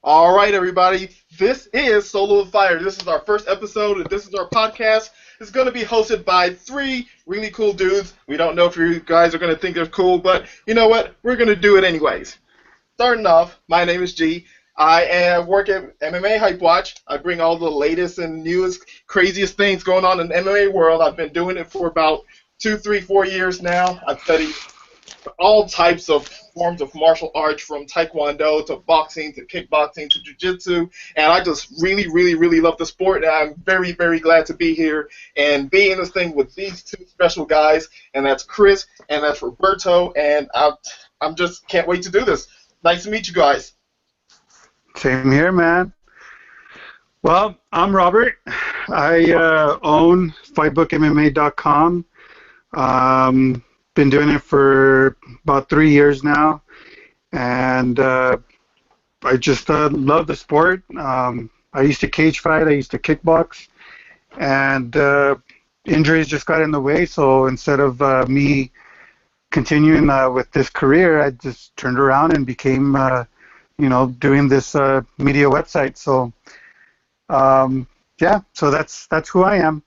All right, everybody. This is Solo of Fire. This is our first episode, and this is our podcast. It's going to be hosted by three really cool dudes. We don't know if you guys are going to think they're cool, but you know what? We're going to do it anyways. Starting off, my name is G. I work at MMA Hype Watch. I bring all the latest and newest, craziest things going on in the MMA world. I've been doing it for about 2, 3, 4 years now. I've studied all types of forms of martial arts, from taekwondo to boxing to kickboxing to jiu-jitsu, and I just really, really, really love the sport, and I'm very, very glad to be here and be in this thing with these two special guys, and that's Chris and that's Roberto, and I'm just can't wait to do this. Nice to meet you guys. Same here, man. Well, I'm Robert. I own fightbookmma.com. Been doing it for about 3 years now, and I just love the sport. I used to cage fight, I used to kickbox, and injuries just got in the way, so instead of me continuing with this career, I just turned around and became, doing this media website. So, yeah, so that's who I am.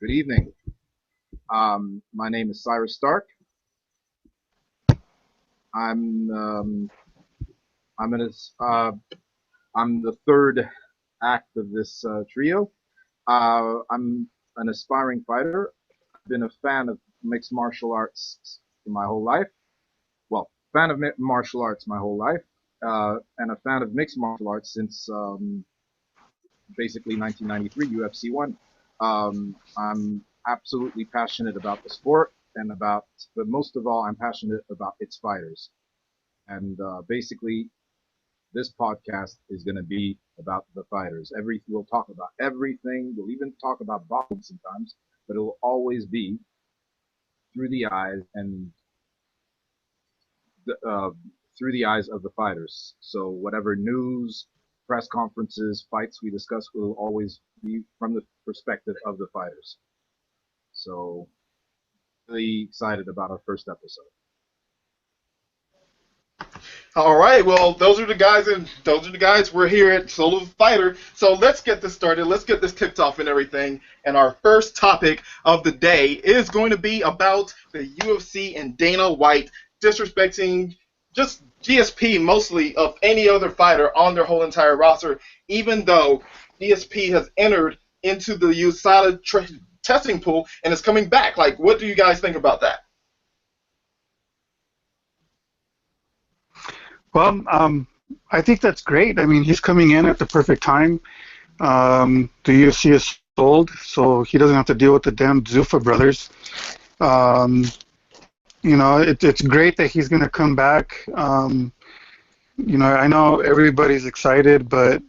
Good evening. My name is Cyrus Stark. I'm the third act of this trio. I'm an aspiring fighter. I've been a fan of mixed martial arts my whole life. Well, fan of martial arts my whole life, and a fan of mixed martial arts since basically 1993 UFC 1. I'm absolutely passionate about the sport, but most of all, I'm passionate about its fighters. And basically, this podcast is going to be about the fighters. We'll talk about everything. We'll even talk about boxing sometimes, but it will always be through the eyes of the fighters. So whatever news, press conferences, fights we discuss will always be from the perspective of the fighters. So, really excited about our first episode. All right, well, those are the guys. We're here at Solo of Fighter. So let's get this started. Let's get this kicked off and everything. And our first topic of the day is going to be about the UFC and Dana White disrespecting just GSP mostly of any other fighter on their whole entire roster, even though GSP has entered into the USADA testing pool and is coming back. Like, what do you guys think about that? Well, I think that's great. I mean, he's coming in at the perfect time. The UFC is sold, so he doesn't have to deal with the damn Zuffa brothers. It's great that he's going to come back. I know everybody's excited, but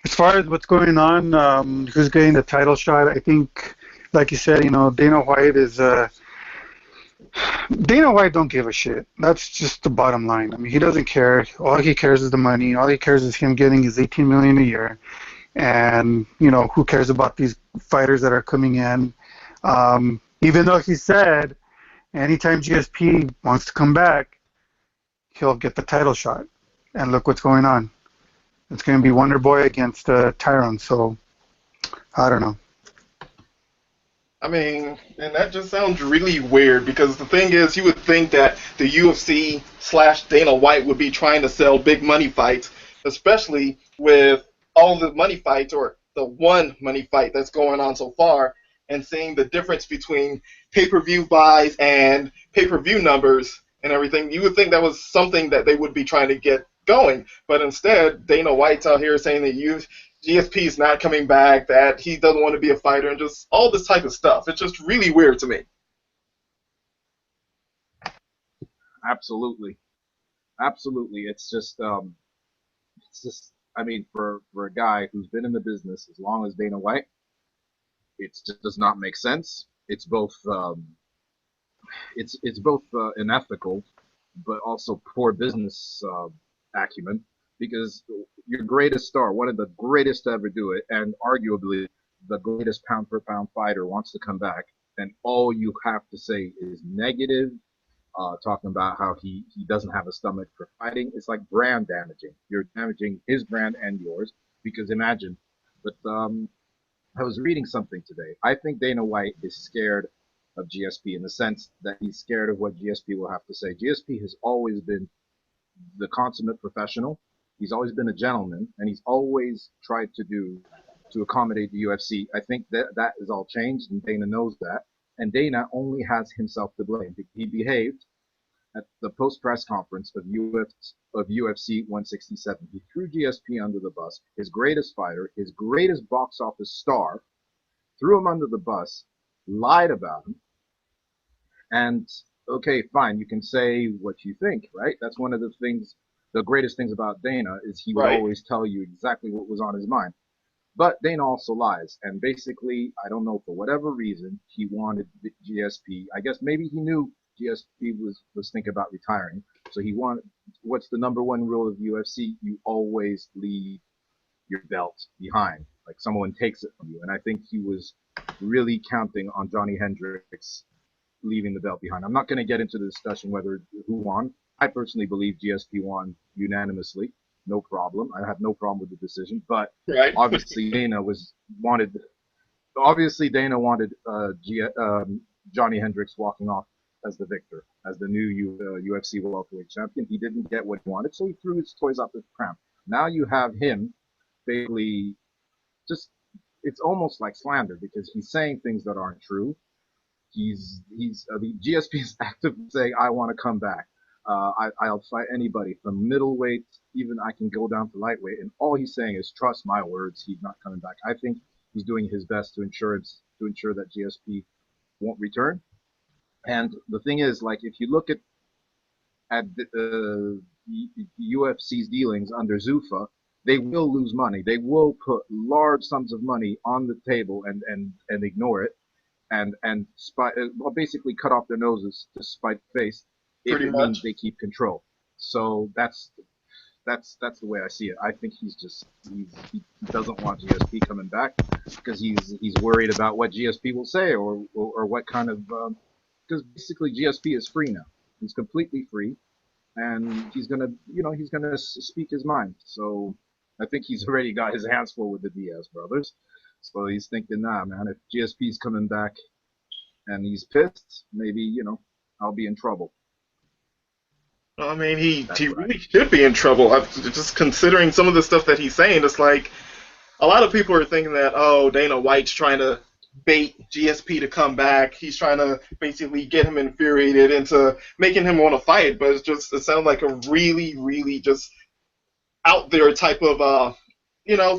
as far as what's going on, who's getting the title shot, I think, like you said, Dana White don't give a shit. That's just the bottom line. I mean, he doesn't care. All he cares is the money. All he cares is him getting his $18 million a year. And, who cares about these fighters that are coming in? Even though he said anytime GSP wants to come back, he'll get the title shot. And look what's going on. It's going to be Wonder Boy against Tyrone. So, I don't know. I mean, and that just sounds really weird, because the thing is, you would think that the UFC/Dana White would be trying to sell big money fights, especially with all the money fights, or the one money fight that's going on so far, and seeing the difference between pay-per-view buys and pay-per-view numbers and everything. You would think that was something that they would be trying to get going, but instead, Dana White's out here saying that GSP is not coming back, that he doesn't want to be a fighter, and just all this type of stuff. It's just really weird to me. Absolutely. It's just, I mean, for a guy who's been in the business as long as Dana White, it just does not make sense. It's both, unethical, but also poor business acumen. Because your greatest star, one of the greatest to ever do it, and arguably the greatest pound-for-pound fighter wants to come back, and all you have to say is negative talking about how he doesn't have a stomach for fighting. It's like brand damaging. You're damaging his brand and yours because imagine. But I was reading something today. I think Dana White is scared of GSP in the sense that he's scared of what GSP will have to say. GSP has always been the consummate professional. He's always been a gentleman, and he's always tried to accommodate the UFC. I think that is all changed, and Dana knows that. And Dana only has himself to blame. He behaved at the post press conference of UFC 167. He threw GSP under the bus. His greatest fighter, his greatest box office star, threw him under the bus, lied about him, and okay, fine, you can say what you think, right? That's one of the things, the greatest things about Dana is he would Right. always tell you exactly what was on his mind. But Dana also lies, and basically, I don't know, for whatever reason, he wanted GSP. I guess maybe he knew GSP was thinking about retiring, so he wanted. What's the number one rule of UFC? You always leave your belt behind, like someone takes it from you. And I think he was really counting on Johnny Hendricks leaving the belt behind. I'm not going to get into the discussion whether who won. I personally believe GSP won unanimously. No problem. I have no problem with the decision. But Right. obviously Dana wanted Johnny Hendricks walking off as the victor, as the new UFC welterweight champion. He didn't get what he wanted, so he threw his toys out the pram. Now you have him basically just, it's almost like slander because he's saying things that aren't true. The GSP is actively saying, I want to come back. I'll fight anybody from middleweight, even I can go down to lightweight. And all he's saying is, trust my words, he's not coming back. I think he's doing his best to ensure that GSP won't return. And the thing is, like, if you look at the UFC's dealings under Zuffa, they will lose money. They will put large sums of money on the table and ignore it. And basically cut off their noses to spite the face if Pretty it much. means they keep control. So that's the way I see it. I think he doesn't want GSP coming back because he's worried about what GSP will say or what kind of because basically GSP is free now. He's completely free, and he's gonna speak his mind. So I think he's already got his hands full with the Diaz brothers. So he's thinking, nah, man, if GSP's coming back and he's pissed, maybe, I'll be in trouble. I mean, he That's right. really should be in trouble. Just considering some of the stuff that he's saying, it's like a lot of people are thinking that, oh, Dana White's trying to bait GSP to come back. He's trying to basically get him infuriated into making him want to fight. But it sounds like a really, really just out there type of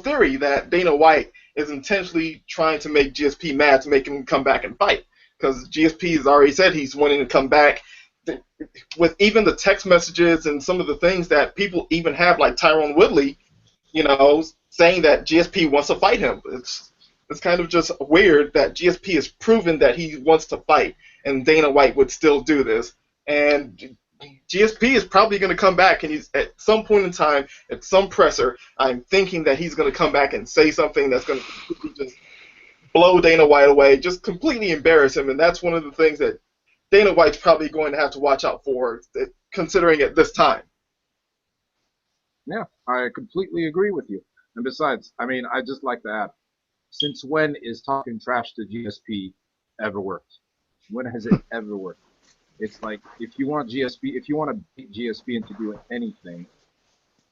theory that Dana White is intentionally trying to make GSP mad to make him come back and fight. Because GSP has already said he's wanting to come back. With even the text messages and some of the things that people even have, like Tyrone Woodley, saying that GSP wants to fight him. It's kind of just weird that GSP has proven that he wants to fight, and Dana White would still do this. And GSP is probably going to come back, and he's at some point in time, at some presser, I'm thinking that he's going to come back and say something that's going to just blow Dana White away, just completely embarrass him, and that's one of the things that Dana White's probably going to have to watch out for, considering at this time. Yeah, I completely agree with you. And besides, I mean, I just like to add, since when is talking trash to GSP ever worked? When has it ever worked? It's like, if you want to beat GSP into doing anything,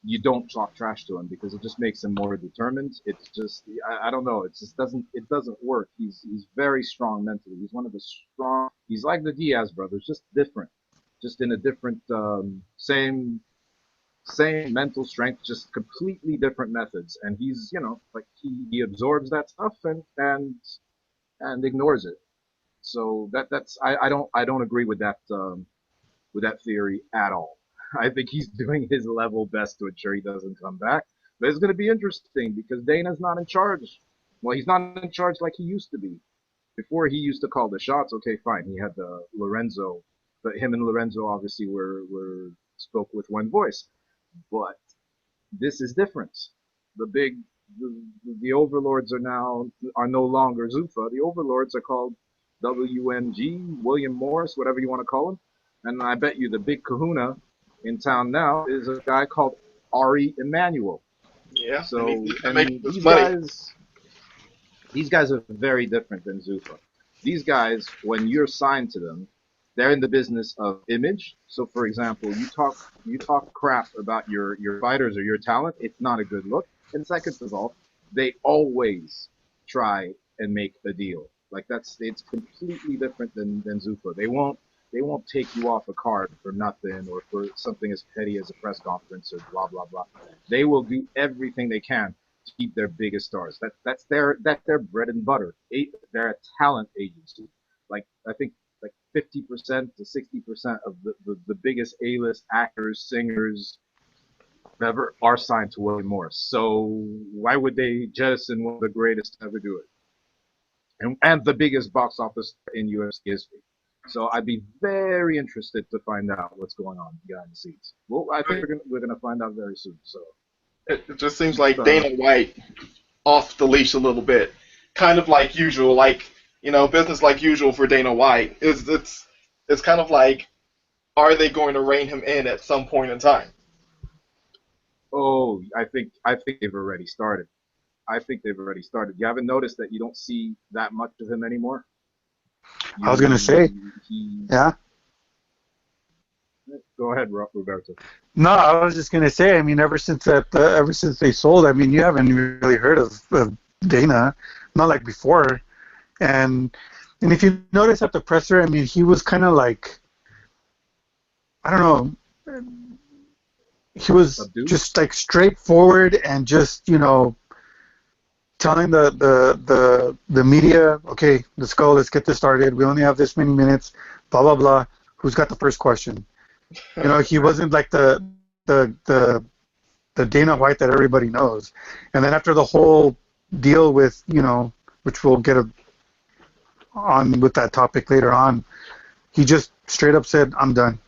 you don't talk trash to him because it just makes him more determined. It's just, I don't know. It doesn't work. He's very strong mentally. He's one of the strong. He's like the Diaz brothers, just different, just in a different, same mental strength, just completely different methods. And he's, like he absorbs that stuff and ignores it. So I don't agree with that theory at all. I think he's doing his level best to ensure he doesn't come back. But it's going to be interesting because Dana's not in charge. Well, he's not in charge like he used to be. Before, he used to call the shots. Okay, fine. He had Lorenzo, but him and Lorenzo obviously spoke with one voice. But this is different. The overlords are no longer Zuffa. The overlords are called WMG, William Morris, whatever you want to call him. And I bet you the big kahuna in town now is a guy called Ari Emanuel. Yeah, So, and making and this money. these guys are very different than Zuffa. These guys, when you're signed to them, they're in the business of image. So, for example, you talk crap about your fighters or your talent, it's not a good look. And second of all, they always try and make a deal. Like it's completely different than Zuffa. They won't take you off a card for nothing or for something as petty as a press conference or blah blah blah. They will do everything they can to keep their biggest stars. That's their bread and butter. They're a talent agency. Like I think like 50% to 60% of the biggest A-list actors, singers, whatever are signed to William Morris. So why would they jettison one of the greatest to ever do it? And the biggest box office in UFC history. So I'd be very interested to find out what's going on behind the scenes. Well, I think we're gonna find out very soon. So It just seems like Dana White off the leash a little bit, kind of like usual, like business like usual for Dana White. It's kind of like, are they going to rein him in at some point in time? oh, I think they've already started. I think they've already started. You haven't noticed that you don't see that much of him anymore. I was gonna say, He yeah. Go ahead, Roberto. No, I was just gonna say. I mean, ever since they sold, I mean, you haven't really heard of Dana, not like before. And if you notice at the presser, I mean, he was kind of like, I don't know, he was Subdued? just like straightforward and just telling the media, okay, let's go, let's get this started. We only have this many minutes, blah blah blah. Who's got the first question? He wasn't like the Dana White that everybody knows. And then after the whole deal with which we'll get on with that topic later on, he just straight up said, "I'm done."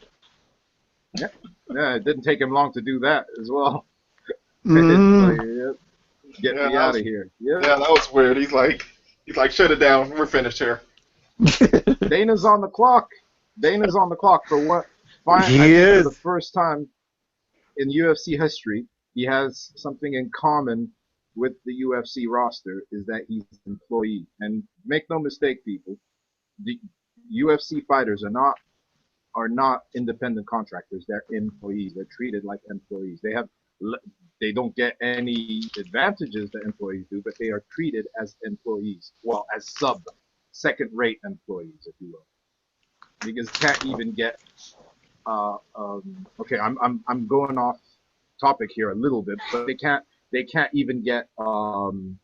Yeah, yeah. It didn't take him long to do that as well. Mm. Get me out of here. Yeah, that was weird. He's like, shut it down. We're finished here. Dana's on the clock. Dana's on the clock for what? He I think is. for the first time in UFC history, he has something in common with the UFC roster is that he's an employee. And make no mistake, people, the UFC fighters are not independent contractors. They're employees. They're treated like employees. They don't get any advantages that employees do, but they are treated as employees. Well, as second-rate employees, if you will, because they can't even get. Okay, I'm going off topic here a little bit, but they can't even get an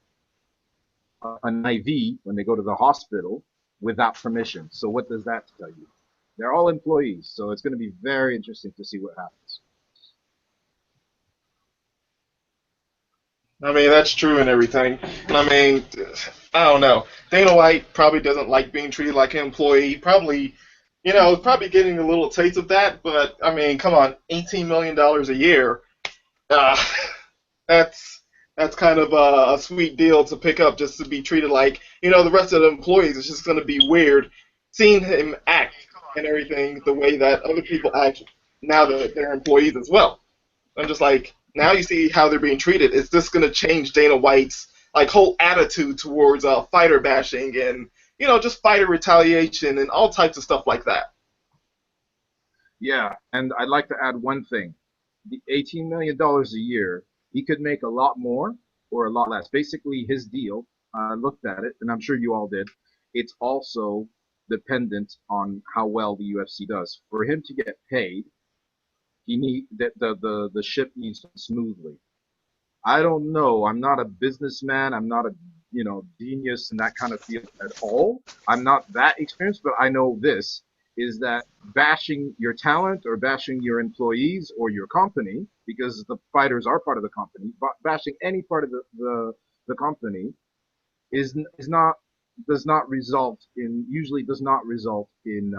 IV when they go to the hospital without permission. So what does that tell you? They're all employees, so it's going to be very interesting to see what happens. I mean, that's true and everything. I mean, I don't know. Dana White probably doesn't like being treated like an employee. Probably, probably getting a little taste of that. But I mean, come on, $18 million a year. Uh, that's kind of a sweet deal to pick up just to be treated like, the rest of the employees. It's just going to be weird seeing him act and everything the way that other people act now that they're employees as well. I'm just like, now you see how they're being treated. Is this going to change Dana White's whole attitude towards fighter bashing and just fighter retaliation and all types of stuff like that? Yeah, and I'd like to add one thing. The $18 million a year, he could make a lot more or a lot less. Basically, his deal, I looked at it, and I'm sure you all did, it's also dependent on how well the UFC does. For him to get paid, the ship needs to run smoothly. I don't know. I'm not a businessman. I'm not a genius in that kind of field at all. I'm not that experienced, but I know this is that bashing your talent or bashing your employees or your company, because the fighters are part of the company, but bashing any part of the company is not does not result in usually does not result in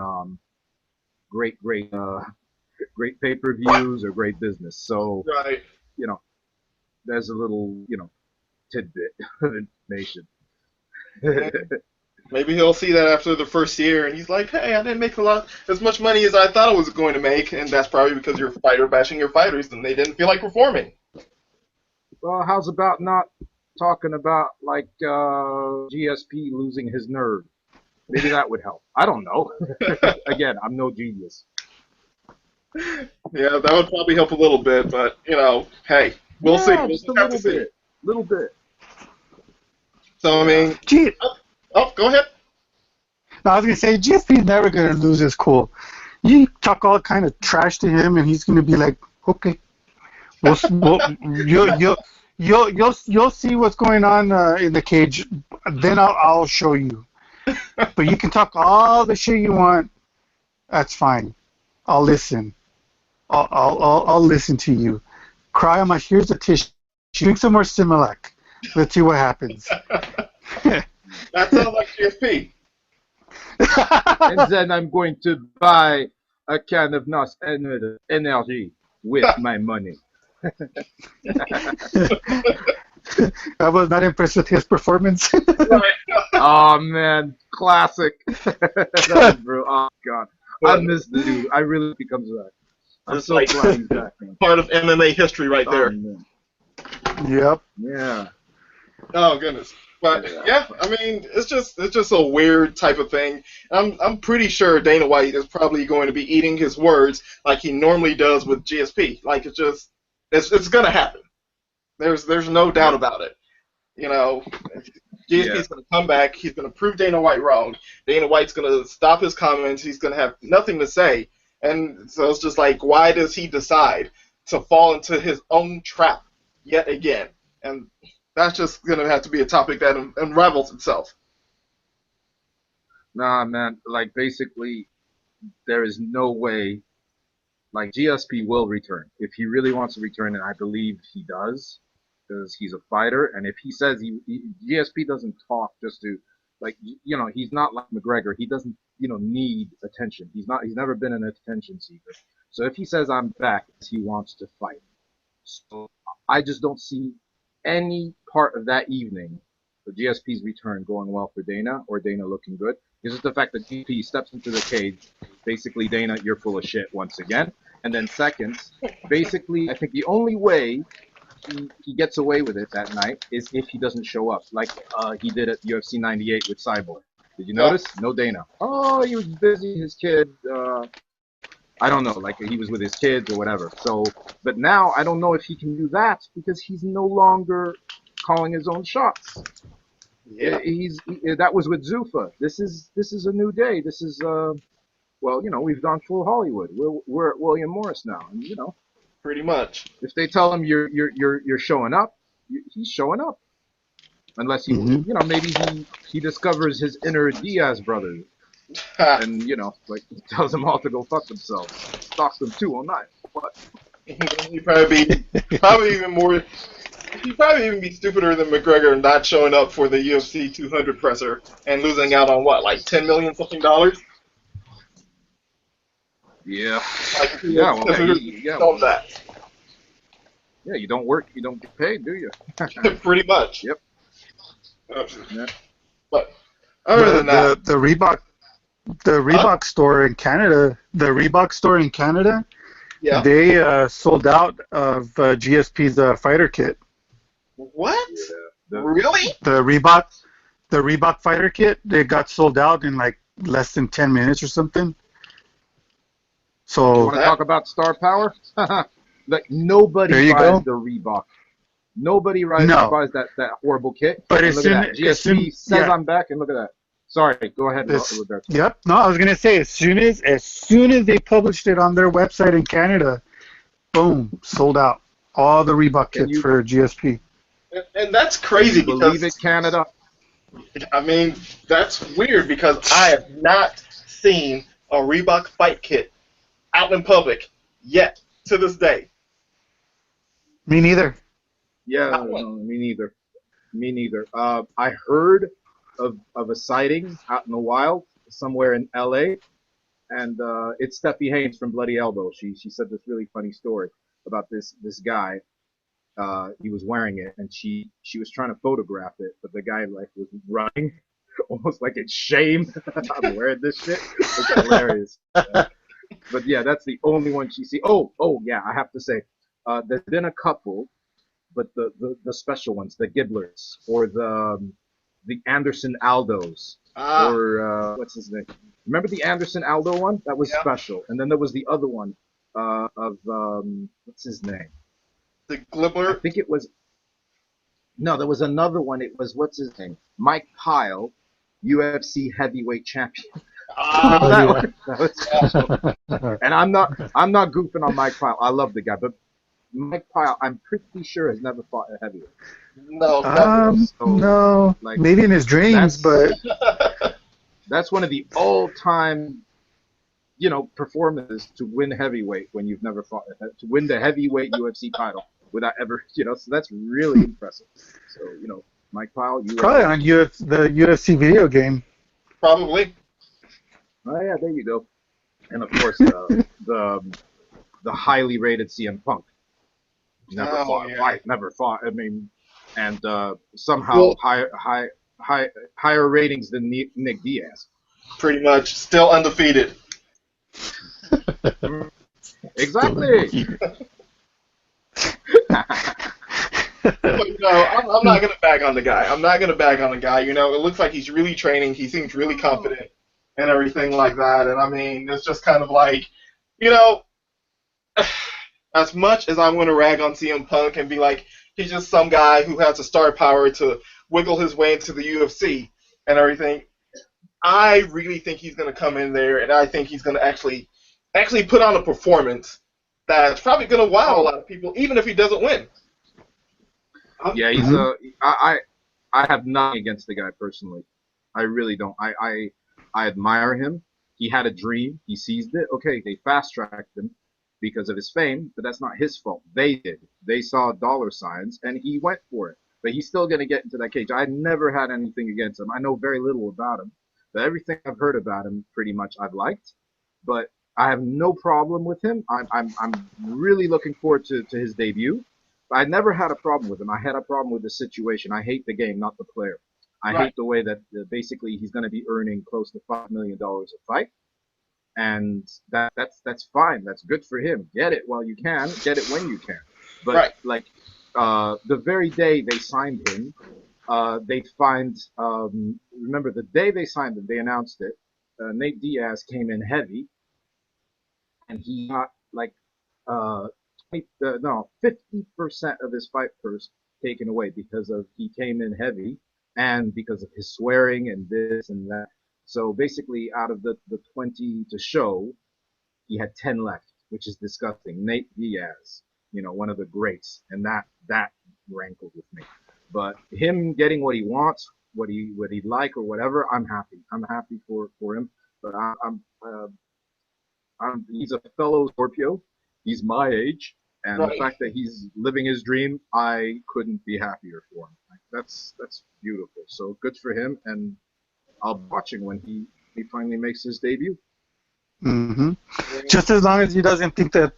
great great pay-per-views or great business. So Right. there's a little tidbit of information. Maybe he'll see that after the first year, and he's like, "Hey, I didn't make as much money as I thought I was going to make," and that's probably because you're fighter bashing your fighters, and they didn't feel like performing. Well, how's about not talking about like GSP losing his nerve? Maybe that would help. I don't know. Again, I'm no genius. Yeah, that would probably help a little bit, but hey, we'll see. We'll Just a have to little see. bit. Little bit. So I mean, Gee, go ahead. no, I was gonna say GSP's never gonna lose his cool. You talk all kind of trash to him, and he's gonna be like, okay, you'll see what's going on in the cage. Then I'll show you. But you can talk all the shit you want. That's fine. I'll listen. I'll listen to you. Cry on my. Here's a tissue. Drink some more Similac. Let's see what happens. That sounds like GSP. And then I'm going to buy a can of NOS energy with my money. I was not impressed with his performance. Right. Oh man, classic. That was brutal. Oh god, I miss the dude. I really think he comes back. I'm It's so like glad he's back, man. part of MMA history right Oh, there. man. Yep. Yeah. Oh goodness. But yeah, I mean, it's just a weird type of thing. I'm pretty sure Dana White is probably going to be eating his words like he normally does with GSP. Like it's gonna happen. There's no doubt about it. GSP's going to come back. He's going to prove Dana White wrong. Dana White's going to stop his comments. He's going to have nothing to say. And so it's just like, why does he decide to fall into his own trap yet again? And that's just going to have to be a topic that unravels itself. Nah, man. Like basically, there is no way. Like GSP will return if he really wants to return, and I believe he does. Because he's a fighter, and if he says GSP doesn't talk just to, like, he's not like McGregor. He doesn't, need attention. He's never been an attention seeker. So if he says I'm back, he wants to fight. So I just don't see any part of that evening, the GSP's return going well for Dana or Dana looking good. It's just the fact that GP steps into the cage, basically Dana, you're full of shit once again. And then second, basically, I think the only way he gets away with it that night is if he doesn't show up, like he did at UFC 98 with Cyborg. Did you notice? No Dana. Oh, he was busy, his kid. I don't know, like he was with his kids or whatever. So, but now I don't know if he can do that because he's no longer calling his own shots. Yeah. That was with Zuffa. This is a new day. This is we've gone full Hollywood. We're at William Morris now, and Pretty much. if they tell him you're showing up, he's showing up. Unless he, maybe he discovers his inner Diaz brothers, and like he tells them all to go fuck themselves, stalks them too all night. But He'd probably even be stupider than McGregor not showing up for the UFC 200 presser and losing out on what, like $10 million something dollars? yeah, Like, yeah, well, that. Yeah, you don't work, you don't get paid, do you? Pretty much. Yep. Yeah. But other than that, the Reebok store in Canada, yeah. they sold out of GSP's fighter kit. What? Yeah. Really? The Reebok fighter kit, they got sold out in like less than 10 minutes or something. You So want to talk about star power? Like nobody buys the Reebok. Nobody buys that horrible kit. But look at that. GSP says I'm back, and look at that. Sorry, go ahead, Roberto. Yep. No, I was gonna say as soon as they published it on their website in Canada, boom, sold out. All the Reebok kits for GSP. And that's crazy because believe it, Canada. I mean, that's weird because I have not seen a Reebok fight kit out in public yet to this day. Me neither. Yeah, no, me neither. Me neither. I heard of a sighting out in the wild somewhere in LA, and it's Steffi Haynes from Bloody Elbow. She said this really funny story about this guy. He was wearing it, and she was trying to photograph it, but the guy like was running almost like it's shame. I'm wearing this shit. It's hilarious. But yeah, that's the only one she sees. Oh, yeah, I have to say, there's been a couple, but the special ones, the Gibblers, or the Anderson Aldos, or what's his name? Remember the Anderson Aldo one? That was special. And then there was the other one of what's his name? The Glibbler. I think it was. No, there was another one. It was, what's his name? Mike Pyle, UFC heavyweight champion. Remember that one? That was special. And I'm not goofing on Mike Pyle. I love the guy, but Mike Pyle, I'm pretty sure has never fought a heavyweight. No, no, like, maybe in his dreams, but that's one of the all-time, performances to win heavyweight when you've never fought, to win the heavyweight UFC title without ever, so that's really impressive. So, Mike Pyle, you probably on the UFC video game. Probably. Oh yeah, there you go. And of course, the highly rated CM Punk. Never fought a fight. Never fought. I mean, and somehow higher ratings than Nick Diaz. Pretty much, still undefeated. Exactly. But, I'm not gonna bag on the guy. It looks like he's really training. He seems really confident and everything like that. And I mean, it's just kind of like, as much as I'm gonna rag on CM Punk and be like, he's just some guy who has the star power to wiggle his way into the UFC and everything, I really think he's gonna come in there, and I think he's gonna actually put on a performance that's probably gonna wow a lot of people, even if he doesn't win. Yeah, he's I have nothing against the guy personally. I really don't. I admire him. He had a dream. He seized it. Okay, they fast-tracked him because of his fame, but that's not his fault. They did. They saw dollar signs, and he went for it. But he's still going to get into that cage. I never had anything against him. I know very little about him. But everything I've heard about him, pretty much, I've liked. But I have no problem with him. I'm really looking forward to his debut. I never had a problem with him. I had a problem with the situation. I hate the game, not the player. I hate the way that basically he's going to be earning close to $5 million a fight, and that's fine. That's good for him. Get it while you can. Get it when you can. But the very day they signed him, they find. Remember the day they signed him, they announced it. Nate Diaz came in heavy, and he got 50% of his fight purse taken away because he came in heavy and because of his swearing and this and that. So basically, out of the 20 to show, he had 10 left, which is disgusting. Nate Diaz, one of the greats, and that rankled with me. But him getting what he wants, what he'd like or whatever, I'm happy. I'm happy for him. But he's a fellow Scorpio. He's my age. And the fact that he's living his dream, I couldn't be happier for him. That's beautiful. So good for him, and I'll be watching when he finally makes his debut. Mm-hmm. Just as long as he doesn't think that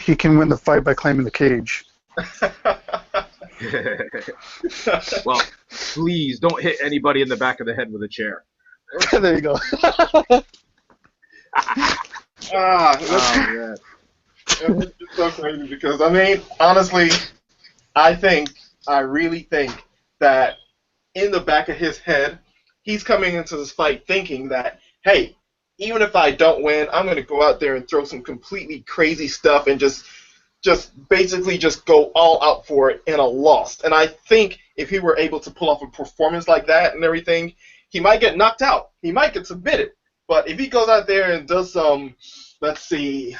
he can win the fight by climbing the cage. Well, please don't hit anybody in the back of the head with a chair. There you go. Man. It's so crazy because, honestly, I really think that in the back of his head, he's coming into this fight thinking that, hey, even if I don't win, I'm going to go out there and throw some completely crazy stuff and just basically just go all out for it in a loss. And I think if he were able to pull off a performance like that and everything, he might get knocked out. He might get submitted. But if he goes out there and does some, let's see,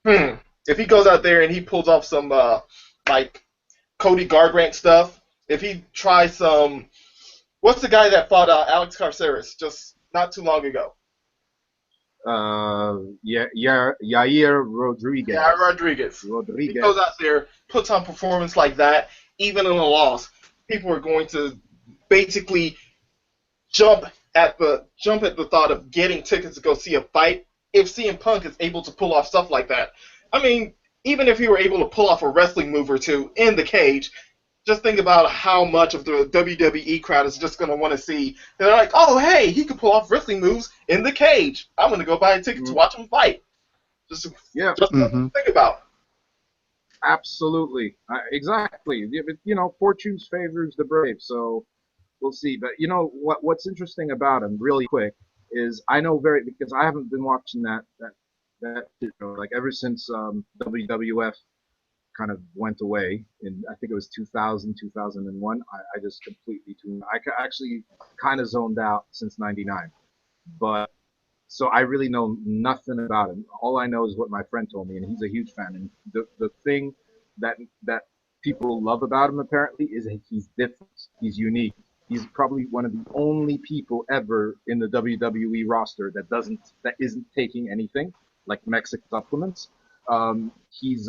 if he goes out there and he pulls off some, Cody Garbrandt stuff, if he tries some, what's the guy that fought Alex Caceres just not too long ago? Yair Rodriguez. Yeah, Rodriguez. If he goes out there, puts on performance like that, even in a loss, people are going to basically jump at the thought of getting tickets to go see a fight. If CM Punk is able to pull off stuff like that, even if he were able to pull off a wrestling move or two in the cage, just think about how much of the WWE crowd is just going to want to see. They're like, oh, hey, he can pull off wrestling moves in the cage. I'm going to go buy a ticket to watch him fight. Just Mm-hmm. think about. Absolutely, exactly. Yeah, but, fortune's favors the brave, so we'll see. But what's interesting about him, really quick, is I know because I haven't been watching that show, like ever since WWF kind of went away in, I think it was 2000, 2001. I just completely tuned. I actually kind of zoned out since '99, but so I really know nothing about him. All I know is what my friend told me, and he's a huge fan. And the thing that people love about him apparently is that he's different. He's unique. He's probably one of the only people ever in the WWE roster that isn't taking anything like Mexican supplements. He's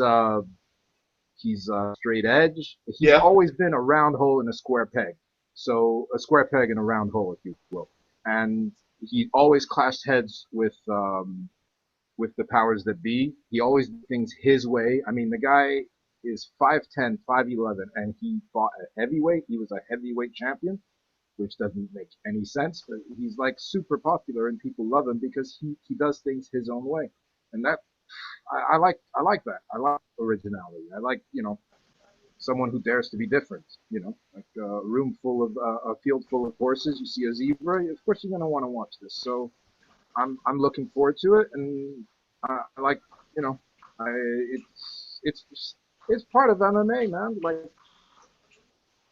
straight edge. He's always been a round hole in a square peg. So a square peg in a round hole, if you will. And he always clashed heads with the powers that be. He always did things his way. I mean, the guy is 5'10", 5'11", and he fought a heavyweight. He was a heavyweight champion, which doesn't make any sense. But he's like super popular, and people love him because he does things his own way. And that I like that. I like originality. I like someone who dares to be different. Like a field full of horses. You see a zebra, of course you're gonna want to watch this. So I'm looking forward to it, and I like it's part of MMA, man.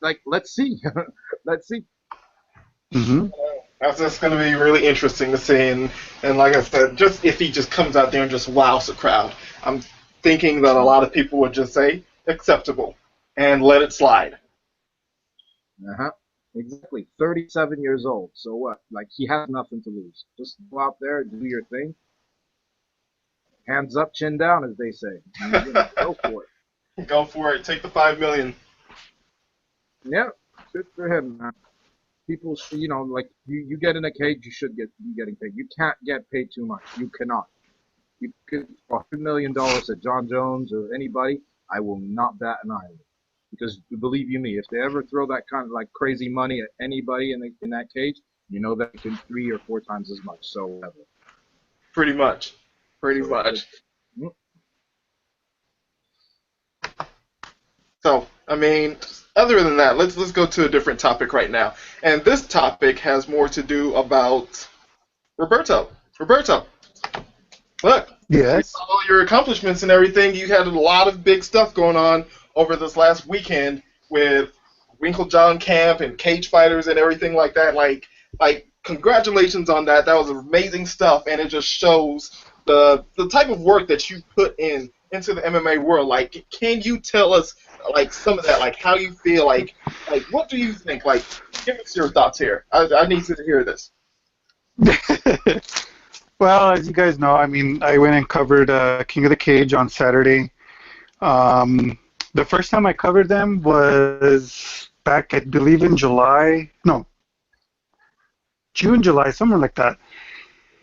Like let's see, let's see. Mm-hmm. That's just going to be really interesting to see. And like I said, just if he just comes out there and just wows the crowd, I'm thinking that a lot of people would just say acceptable and let it slide. Exactly. 37 years old. So what? Like, he has nothing to lose. Just go out there, do your thing. Hands up, chin down, as they say. And, go for it. Go for it. Take the $5 million. Yeah, good for him, man. People, like, you get in a cage, you should be getting paid. You can't get paid too much. You cannot. You could $100 million at John Jones or anybody, I will not bat an eyelid. Because believe you me, if they ever throw that kind of like crazy money at anybody in that cage, you know that it can 3 or 4 times as much. So whatever. Pretty much. So, I mean, other than that, let's go to a different topic right now. And this topic has more to do about Roberto. Roberto, look. Yes. All your accomplishments and everything. You had a lot of big stuff going on over this last weekend with Winklejohn Camp and cage fighters and everything like that. Like, congratulations on that. That was amazing stuff, and it just shows the type of work that you put into the MMA world. Like, can you tell us like some of that, like how you feel, like what do you think? Like, give us your thoughts here. I need to hear this. Well, as you guys know, I mean, I went and covered King of the Cage on Saturday. The first time I covered them was back, I believe, in June, July, somewhere like that.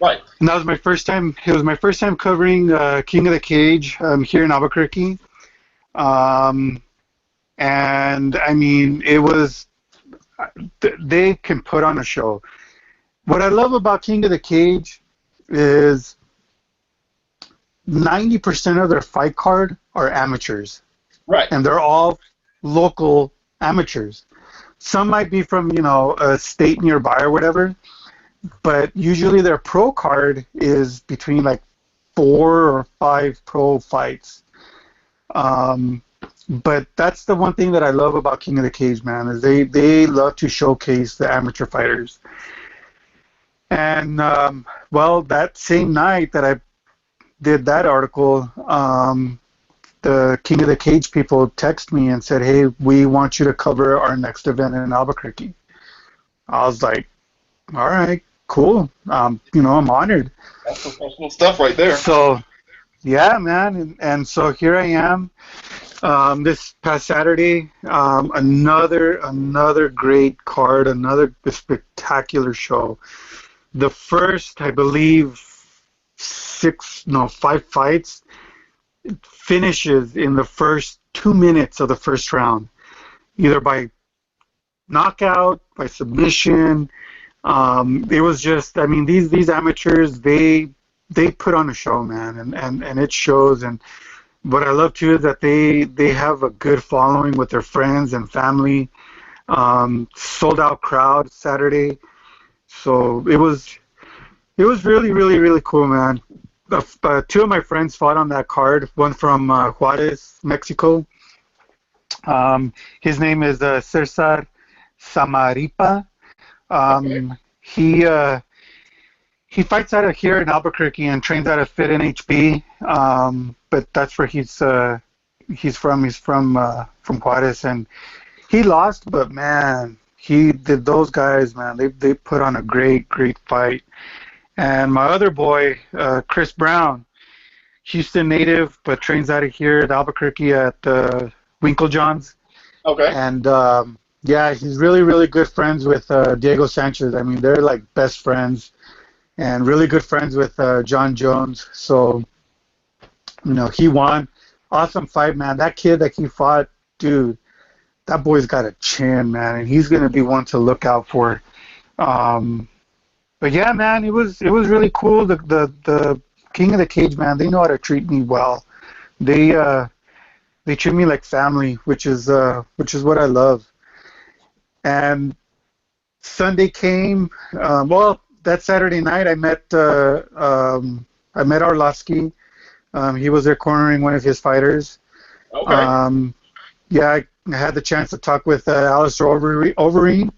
Right. And that was my first time. It was my first time covering King of the Cage here in Albuquerque. And I mean, it was. They can put on a show. What I love about King of the Cage is 90% of their fight card are amateurs. Right. And they're all local amateurs. Some might be from, a state nearby or whatever, but usually their pro card is between like 4 or 5 pro fights. But that's the one thing that I love about King of the Cage, man, is they love to showcase the amateur fighters. And, well, that same night that I did that article, the King of the Cage people texted me and said, hey, we want you to cover our next event in Albuquerque. I was like, all right, cool. I'm honored. That's professional stuff right there. So, yeah, man. And so here I am. This past Saturday, another great card, another spectacular show. The first, I believe, 5 fights finishes in the first 2 minutes of the first round. either by knockout, by submission. It was just, I mean, these amateurs, they put on a show, man, and it shows. And what I love too is that they have a good following with their friends and family. Sold out crowd Saturday, so it was really, really, really cool, man. Two of my friends fought on that card. One from Juarez, Mexico. His name is Cesar Samaripa. He fights out of here in Albuquerque and trains out of Fit NHB. But that's where he's from. He's from Juarez, and he lost. But man, those guys, man, they put on a great fight. And my other boy, Chris Brown, Houston native, but trains out of here at Albuquerque at Winklejohn's. Okay. And yeah, he's really, really good friends with Diego Sanchez. I mean, they're like best friends, and really good friends with John Jones. So, you know, he won. Awesome fight, man. That kid that he fought, dude, that boy's got a chin, man, and he's gonna be one to look out for. But yeah, man, it was really cool. The King of the Cage, man, they know how to treat me well. They treat me like family, which is what I love. And Sunday came. Well, that Saturday night, I met Arlovsky. He was there cornering one of his fighters. Okay. Yeah, I had the chance to talk with Alistair Overeem.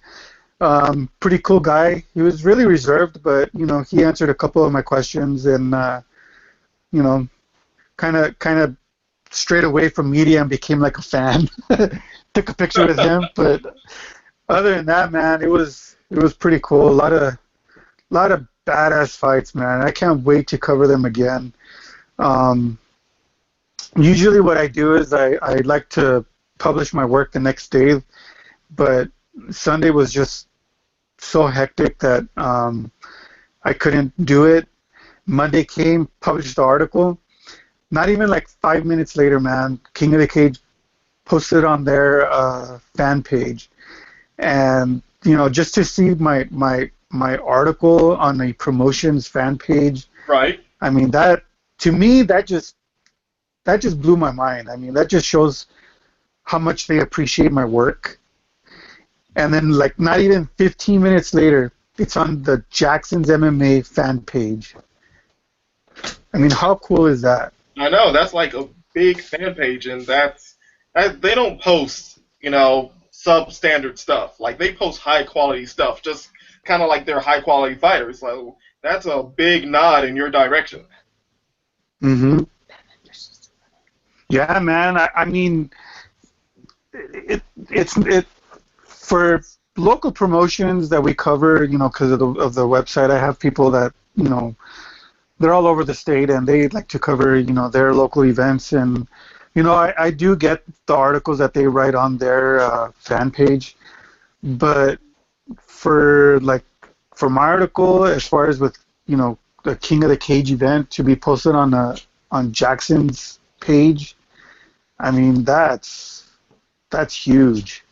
Pretty cool guy. He was really reserved, but you know, he answered a couple of my questions, and you know, kind of strayed away from media and became like a fan. Took a picture with him, but other than that, man, it was pretty cool. A lot of badass fights, man. I can't wait to cover them again. Usually, what I do is I like to publish my work the next day, but Sunday was just so hectic that I couldn't do it. Monday came, published the article. Not even like 5 minutes later, man, King of the Cage posted on their fan page, and you know, just to see my article on the promotions fan page. Right. I mean, that to me that just blew my mind. I mean, that just shows how much they appreciate my work. And then, like, not even 15 minutes later, it's on the Jackson's MMA fan page. I mean, how cool is that? I know, that's like a big fan page, and they don't post, you know, substandard stuff. Like, they post high quality stuff, just kind of like they're high quality fighters. So that's a big nod in your direction. Mm-hmm. Yeah, man. I mean, it's for local promotions that we cover, you know, because of the website. I have people that, you know, they're all over the state, and they like to cover, you know, their local events. And you know, I do get the articles that they write on their fan page, but for my article, as far as with, you know, the King of the Cage event to be posted on Jackson's page, I mean, that's huge.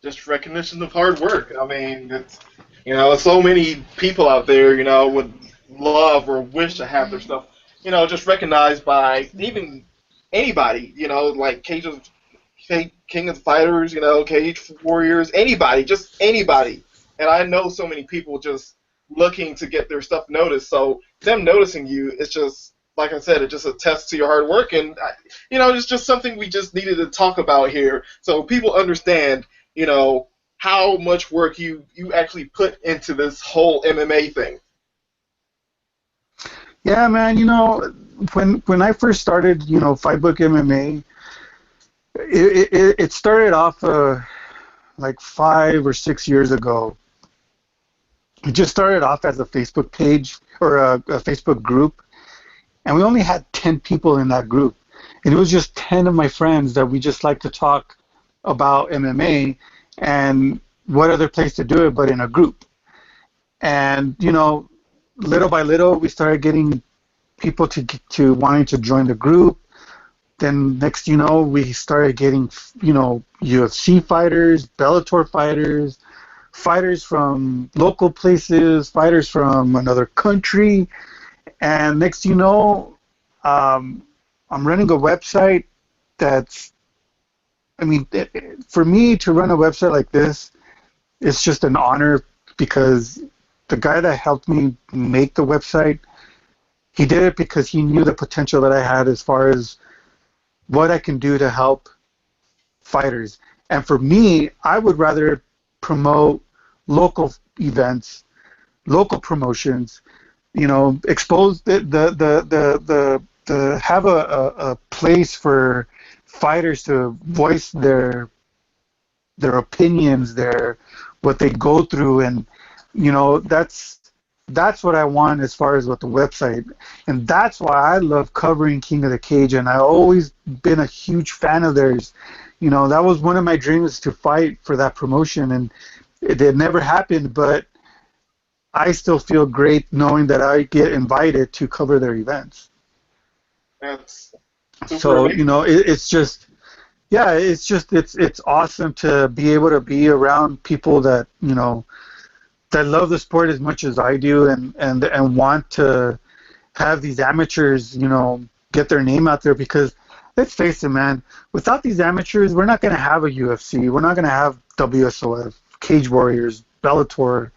Just recognition of hard work. I mean, it's, you know, so many people out there, you know, would love or wish to have their stuff, you know, just recognized by even anybody, you know, like King of the Fighters, you know, Cage Warriors, anybody, just anybody. And I know so many people just looking to get their stuff noticed. So them noticing you, it's just, like I said, it just attests to your hard work. And, you know, it's just something we just needed to talk about here so people understand, you know, how much work you actually put into this whole MMA thing. Yeah, man, you know, when I first started, you know, Fight Book MMA, it started off like 5 or 6 years ago. It just started off as a Facebook page or a Facebook group, and we only had 10 people in that group. And it was just 10 of my friends that we just like to talk about MMA, and what other place to do it but in a group. And, you know, little by little, we started getting people to wanting to join the group. then next you know, we started getting, you know, UFC fighters, Bellator fighters, fighters from local places, fighters from another country, and next you know, I'm running a website that's, I mean, for me to run a website like this, it's just an honor because the guy that helped me make the website, he did it because he knew the potential that I had as far as what I can do to help fighters. And for me, I would rather promote local events, local promotions, you know, expose the have a place for fighters to voice their opinions, what they go through, and you know, that's what I want as far as with the website, and that's why I love covering King of the Cage, and I've always been a huge fan of theirs. You know, that was one of my dreams to fight for that promotion, and it never happened, but I still feel great knowing that I get invited to cover their events. That's so amazing. You know, it's just, yeah, it's awesome to be able to be around people that, you know, that love the sport as much as I do, and want to have these amateurs, you know, get their name out there, because let's face it, man, without these amateurs, we're not going to have a UFC, we're not going to have WSOF, Cage Warriors, Bellator.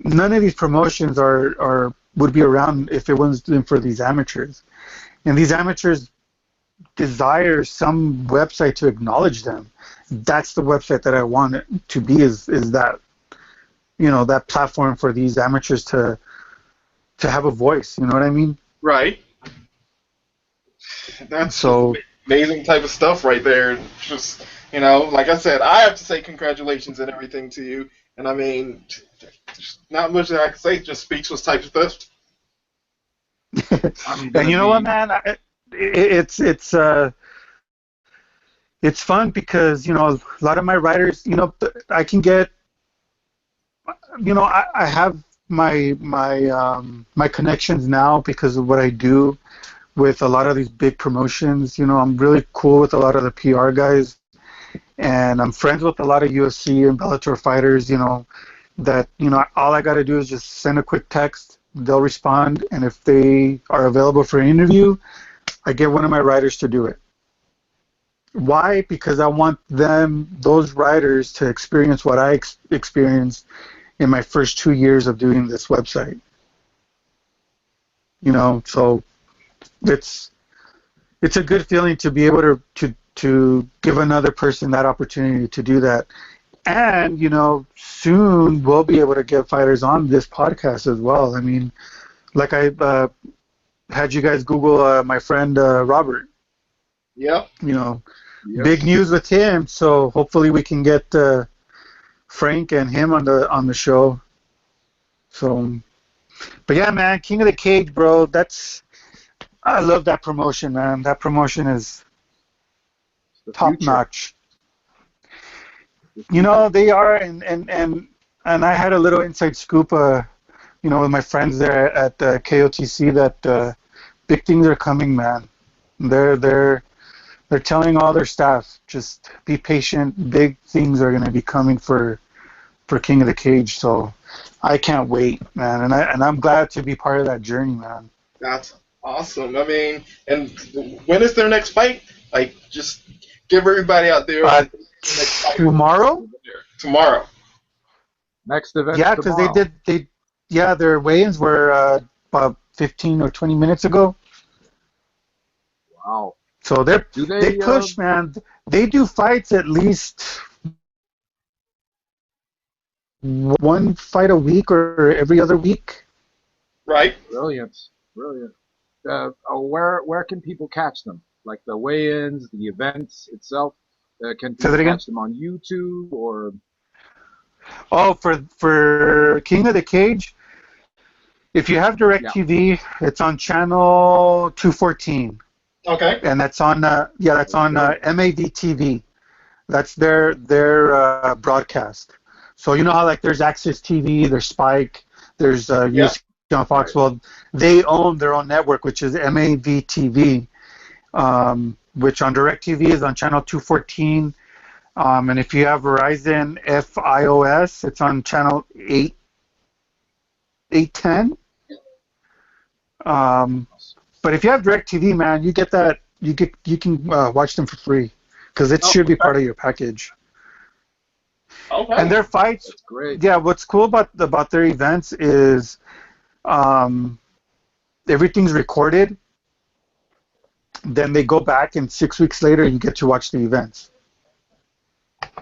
None of these promotions would be around if it wasn't for these amateurs. And these amateurs desire some website to acknowledge them. That's the website that I want it to be, is that, you know, that platform for these amateurs to have a voice, you know what I mean? Right. That's so amazing type of stuff right there. Just, you know, like I said, I have to say congratulations and everything to you. And I mean, not much that I can say, just speechless type of stuff. And you know what, man? It's fun because, you know, a lot of my writers, you know, I can get, you know, I have my connections now because of what I do with a lot of these big promotions. You know, I'm really cool with a lot of the PR guys, and I'm friends with a lot of UFC and Bellator fighters, you know, that, you know, all I got to do is just send a quick text, they'll respond, and if they are available for an interview, I get one of my writers to do it. Why? Because I want those writers to experience what I experienced in my first 2 years of doing this website. You know, so it's a good feeling to be able to give another person that opportunity to do that. And, you know, soon we'll be able to get fighters on this podcast as well. I mean, like I had you guys Google my friend Robert. Yeah. You know, big news with him. So hopefully we can get Frank and him on the show. So, but yeah, man, King of the Cage, bro. I love that promotion, man. That promotion is top notch. You know, they are, and I had a little inside scoop, you know, with my friends there at KOTC that big things are coming, man. They're telling all their staff, just be patient. Big things are going to be coming for King of the Cage. So I can't wait, man. And I'm glad to be part of that journey, man. That's awesome. I mean, and when is their next fight? Like, just give everybody out there. Tomorrow? Tomorrow. Next event. Yeah, because their weigh-ins were about 15 or 20 minutes ago. Wow. So they push, man. They do fights at least one fight a week or every other week. Right. Brilliant. Where can people catch them? Like the weigh-ins, the events itself. Can people catch them on YouTube or? Oh, for King of the Cage, if you have DirecTV, it's on channel 214. Okay. And that's on MAVTV. That's their broadcast. So you know how, like, there's Access TV, there's Spike, there's UFC on Fox. Well, they own their own network, which is MAVTV. which on DirecTV is on channel 214. And if you have Verizon FiOS, it's on channel 810. But if you have DirecTV, man, you get that. You can watch them for free because it should be part of your package. Okay. And their fights, That's great. yeah. What's cool about their events is everything's recorded. Then they go back, and 6 weeks later, you get to watch the events.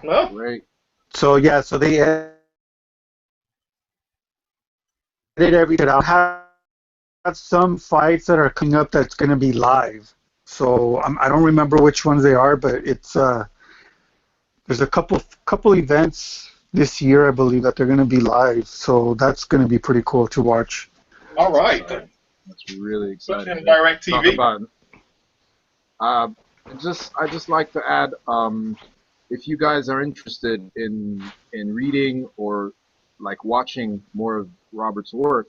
Well, Great. So yeah, so they edit everything out. Have some fights that are coming up that's going to be live. So I don't remember which ones they are, but it's there's a couple events this year, I believe, that they're going to be live. So that's going to be pretty cool to watch. all right. That's really exciting. Put it in DirecTV. Talk about it. I just like to add, if you guys are interested in reading or like watching more of Robert's work,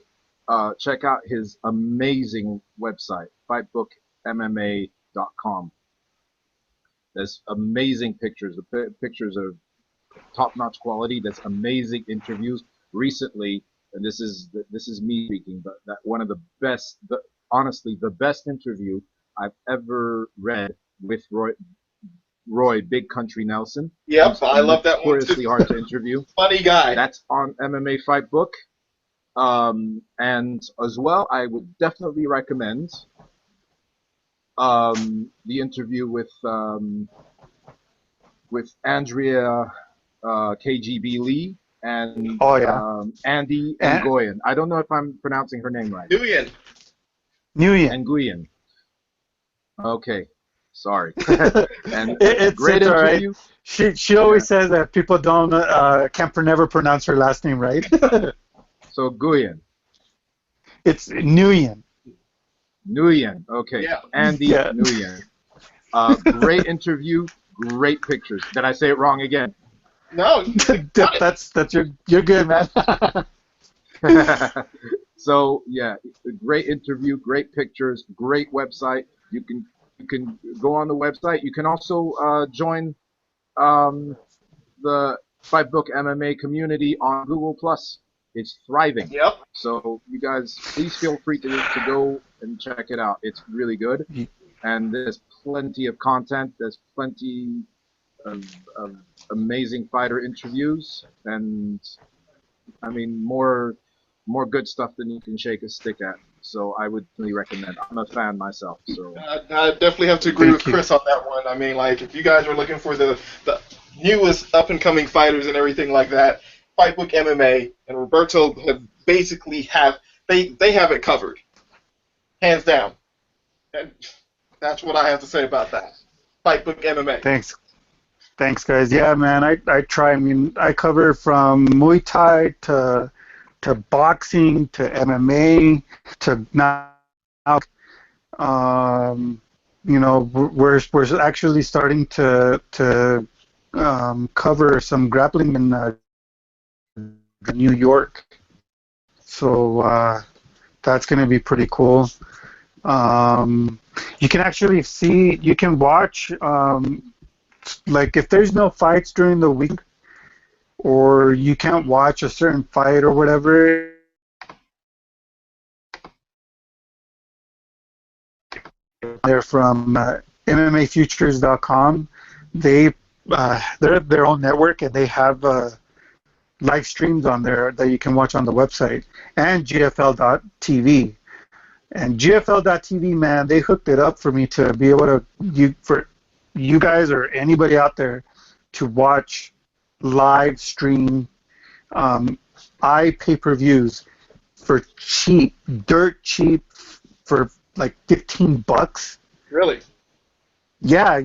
check out his amazing website, fightbookmma.com. There's amazing pictures. The pictures are top-notch quality. There's amazing interviews. Recently, and this is me speaking, but that one of the best, honestly, the best interview I've ever read with Roy Big Country Nelson. Yep, I love that one Notoriously too. hard to interview. Funny guy. That's on MMA Fight Book. And as well, I would definitely recommend the interview with Andrea KGB Lee and Andy Nguyen. I don't know if I'm pronouncing her name right. Nguyen. Nguyen. Okay, sorry. And It's great all right. interview. She always says that people can't never pronounce her last name right. So Nguyen. It's Nguyen. Nguyen. Okay. Yeah. Andy Nguyen. Great interview. Great pictures. Did I say it wrong again? No. That's you're good, man. So yeah, great interview, great pictures, great website. You can go on the website. You can also join the Fight Book MMA community on Google Plus. It's thriving. Yep. So you guys, please feel free to go and check it out. It's really good, and there's plenty of content. There's plenty of amazing fighter interviews, and I mean more good stuff than you can shake a stick at. So I would really recommend. I'm a fan myself. So I definitely have to agree with Chris on that one. I mean, like, if you guys are looking for the newest up-and-coming fighters and everything like that, Fight Book MMA and Roberto basically have it covered, hands down. And that's what I have to say about that. Fight Book MMA. Thanks, guys. Yeah, man, I try. I mean, I cover from Muay Thai to boxing to MMA to now. You know, we're actually starting to cover some grappling in New York. So that's going to be pretty cool. You can actually watch, like, if there's no fights during the week or you can't watch a certain fight or whatever, they're from MMAfutures.com. They're their own network, and they have live streams on there that you can watch on the website, and GFL.TV. And GFL.TV, man, they hooked it up for me to be able to, for you guys or anybody out there to watch live stream pay-per-views for cheap, dirt cheap, for like $15. Really? Yeah,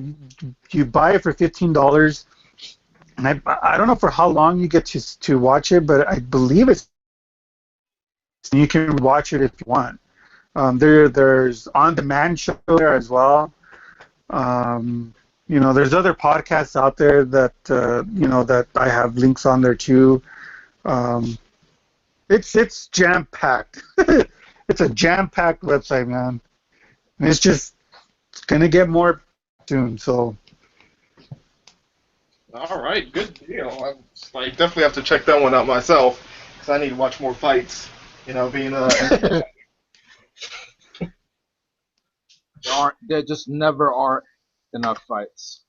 you buy it for $15, and I don't know for how long you get to watch it, but I believe you can watch it if you want. There's on-demand show there as well. You know, there's other podcasts out there that that I have links on there too. It's jam-packed. It's a jam-packed website, man. And it's gonna get more soon. So. All right, good deal. I definitely have to check that one out myself because I need to watch more fights. You know, being There just never are enough fights.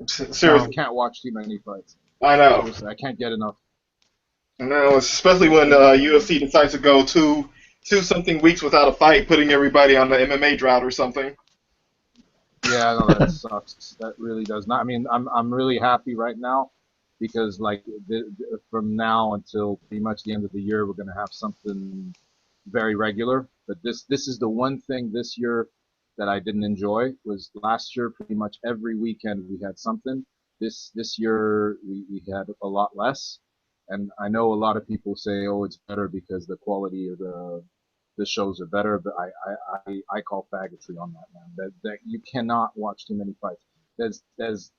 seriously, I can't watch too many fights. I know. Seriously, I can't get enough. No, especially when UFC decides to go two something weeks without a fight, putting everybody on the MMA drought or something. Yeah, no, that sucks. That really does not. I mean, I'm really happy right now because like from now until pretty much the end of the year, we're gonna have something very regular. But this is the one thing this year that I didn't enjoy was last year pretty much every weekend we had something. This year we had a lot less. And I know a lot of people say, oh, it's better because the quality of the shows are better, but I call faggotry on that, man. That you cannot watch too many fights. There's the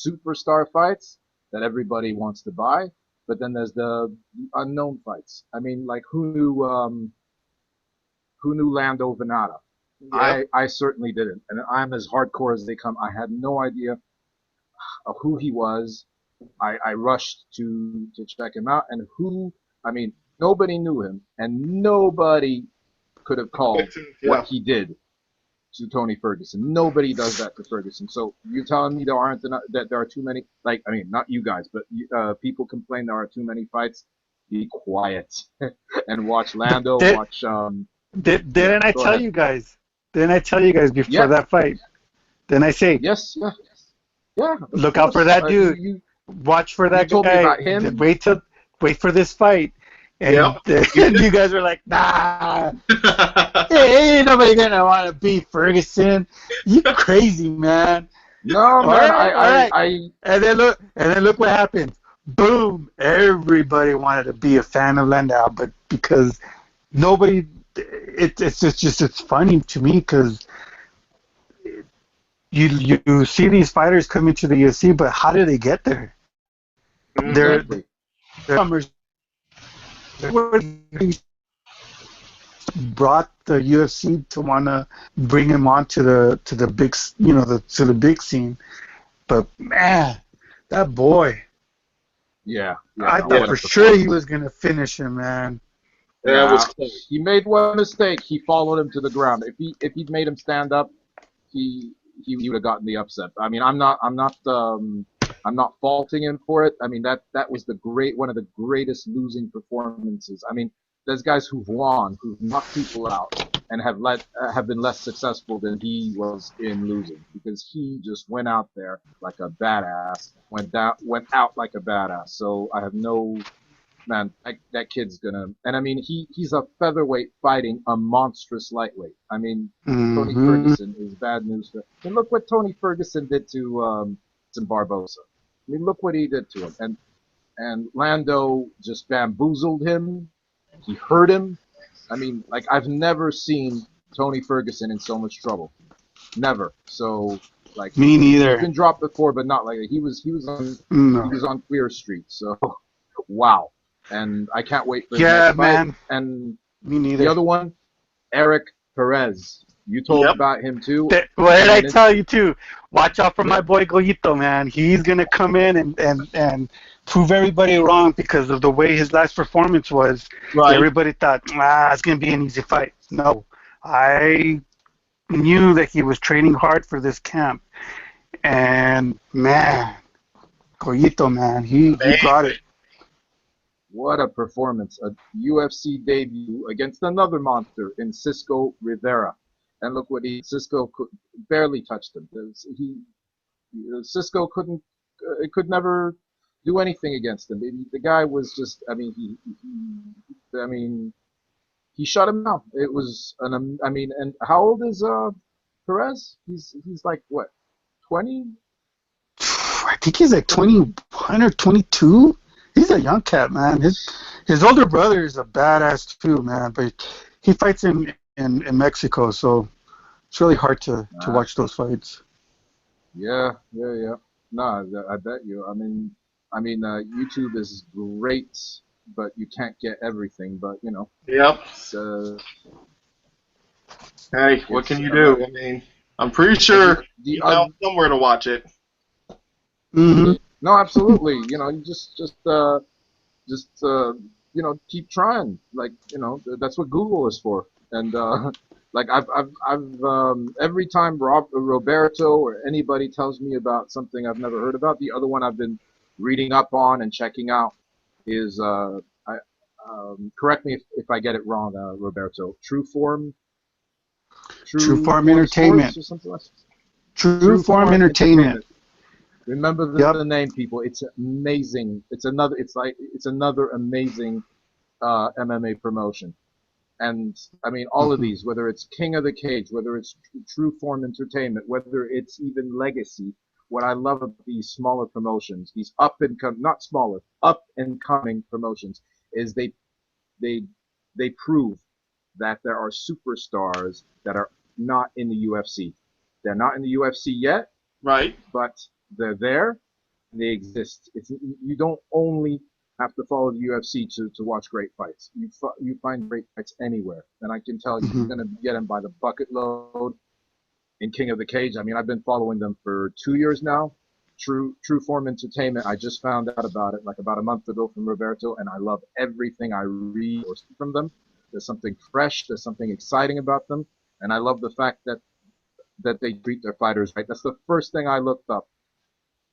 superstar fights that everybody wants to buy, but then there's the unknown fights. I mean, like who knew Lando Venata? Yep. I certainly didn't, and I'm as hardcore as they come. I had no idea of who he was. I rushed to check him out, and I mean, nobody knew him, and nobody could have called Yeah. what he did to Tony Ferguson. Nobody does that to Ferguson. So you're telling me that there are too many, like, I mean, not you guys, but people complain there are too many fights. Be quiet and watch Lando, watch. Didn't I tell you guys? Didn't I tell you guys before that fight? Didn't I say? Yes, yeah. Look out for that dude. Watch for that told guy. Me about him. Wait for this fight. And, and you guys were like, nah, ain't nobody gonna want to beat Ferguson. You crazy, man. No, man. All right. And then look what happened. Boom! Everybody wanted to be a fan of Landau, but because nobody, it's funny to me because you see these fighters come into the UFC, but how do they get there? Exactly. They're brought the UFC to want to bring him on to the big, to the big scene. But man, that boy. Yeah. I thought for sure he was gonna finish him, man. Yeah, he made one mistake. He followed him to the ground. If he'd made him stand up, he would have gotten the upset. I mean, I'm not faulting him for it. I mean, that was one of the greatest losing performances. I mean, there's guys who've knocked people out, and have been less successful than he was in losing because he just went out there like a badass, went out like a badass. So I have no. Man, that kid's gonna, and I mean, he's a featherweight fighting a monstrous lightweight. I mean, Tony Ferguson is bad news for. And look what Tony Ferguson did to Barbosa. I mean, look what he did to him, and Lando just bamboozled him. He hurt him. I mean, like I've never seen Tony Ferguson in so much trouble, never. So like me neither. He's been dropped before, but not like that. He was on Queer Street. So wow. And I can't wait for the next fight. And me neither. The other one, Eric Perez. You told about him too. What did I tell you too? Watch out for my boy Goyito, man. He's gonna come in and prove everybody wrong because of the way his last performance was. Right. Everybody thought, it's gonna be an easy fight. No, I knew that he was training hard for this camp, and man, Goyito, man, he brought it. What a performance. A UFC debut against another monster in Cisco Rivera. And look what Cisco barely touched him. Cisco could never do anything against him. The guy was just, I mean, he shut him down. It was and how old is Perez? He's like what, 20? I think he's like 21 or 22. He's a young cat, man. His older brother is a badass too, man. But he fights in Mexico, so it's really hard to watch those fights. Yeah. No, I bet you. I mean, YouTube is great, but you can't get everything. But Yep. Hey, what can you do? I mean, I'm pretty sure The you found somewhere to watch it. Mm-hmm. No, absolutely. You just keep trying. Like, that's what Google is for. And like I've every time Roberto or anybody tells me about something I've never heard about, the other one I've been reading up on and checking out is correct me if I get it wrong, Roberto. True True Farm Form Sports Entertainment. or something like that. True Farm Entertainment. Remember Yep. the name, people. It's amazing. It's another amazing MMA promotion. And I mean, all of Mm-hmm. these, whether it's King of the Cage, whether it's True Form Entertainment, whether it's even Legacy. What I love about these smaller promotions, these not smaller, up and coming promotions, is they they prove that there are superstars that are not in the UFC. They're not in the UFC yet, Right. but they're there. They exist. You don't only have to follow the UFC to watch great fights. You find great fights anywhere, and I can tell you, Mm-hmm. you're gonna get them by the bucket load. In King of the Cage, I mean, I've been following them for 2 years now. True Form Entertainment. I just found out about it like about a month ago from Roberto, and I love everything I read or see from them. There's something fresh. There's something exciting about them, and I love the fact that they treat their fighters right. That's the first thing I looked up,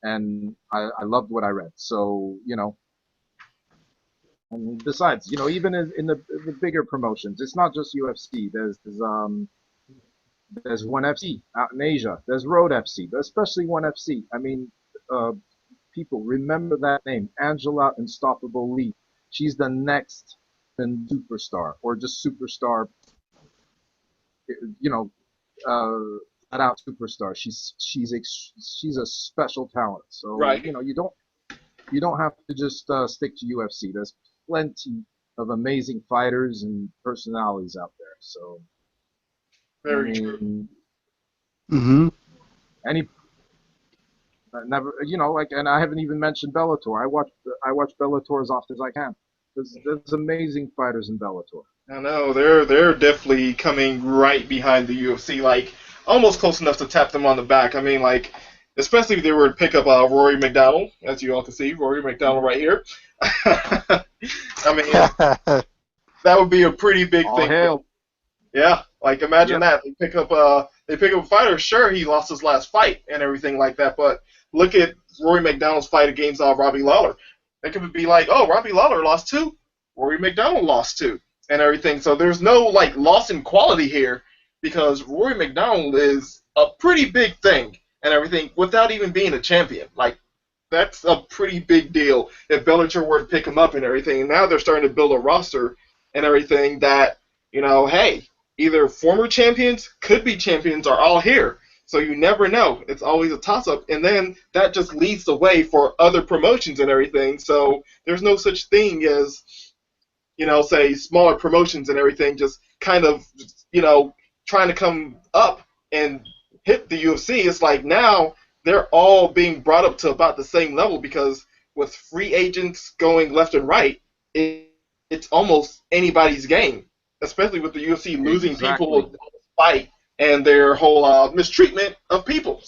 and I loved what I read. So, and besides, even in the bigger promotions, it's not just UFC. There's ONE FC out in Asia. There's Road FC, but especially ONE FC. I mean, uh, people remember that name, Angela Unstoppable Lee. She's the next superstar, or just superstar. You know, flat out superstar. She's a special talent. So Right. you don't have to just stick to UFC. There's plenty of amazing fighters and personalities out there. So I Very true. mean, Mm-hmm. any never like, and I haven't even mentioned Bellator. I watch Bellator as often as I can. There's amazing fighters in Bellator. I know they're definitely coming right behind the UFC, like almost close enough to tap them on the back. I mean, like especially if they were to pick up Rory McDonald, as you all can see, Rory McDonald right here. I mean, that would be a pretty big All thing. hail. Yeah, like imagine Yep. that they pick up a fighter. Sure, he lost his last fight and everything like that, but look at Rory McDonald's fight against Robbie Lawler. They could be like, oh, Robbie Lawler lost two, Rory McDonald lost two, and everything. So there's no like loss in quality here because Rory McDonald is a pretty big thing and everything without even being a champion. Like that's a pretty big deal if Bellator were to pick him up and everything. And now they're starting to build a roster and everything that hey, either former champions, could be champions, are all here. So you never know. It's always a toss-up. And then that just leads the way for other promotions and everything. So there's no such thing as, say, smaller promotions and everything just kind of, trying to come up and hit the UFC. It's like now they're all being brought up to about the same level because with free agents going left and right, it's almost anybody's game, especially with the UFC losing people Exactly. on the fight and their whole mistreatment of people.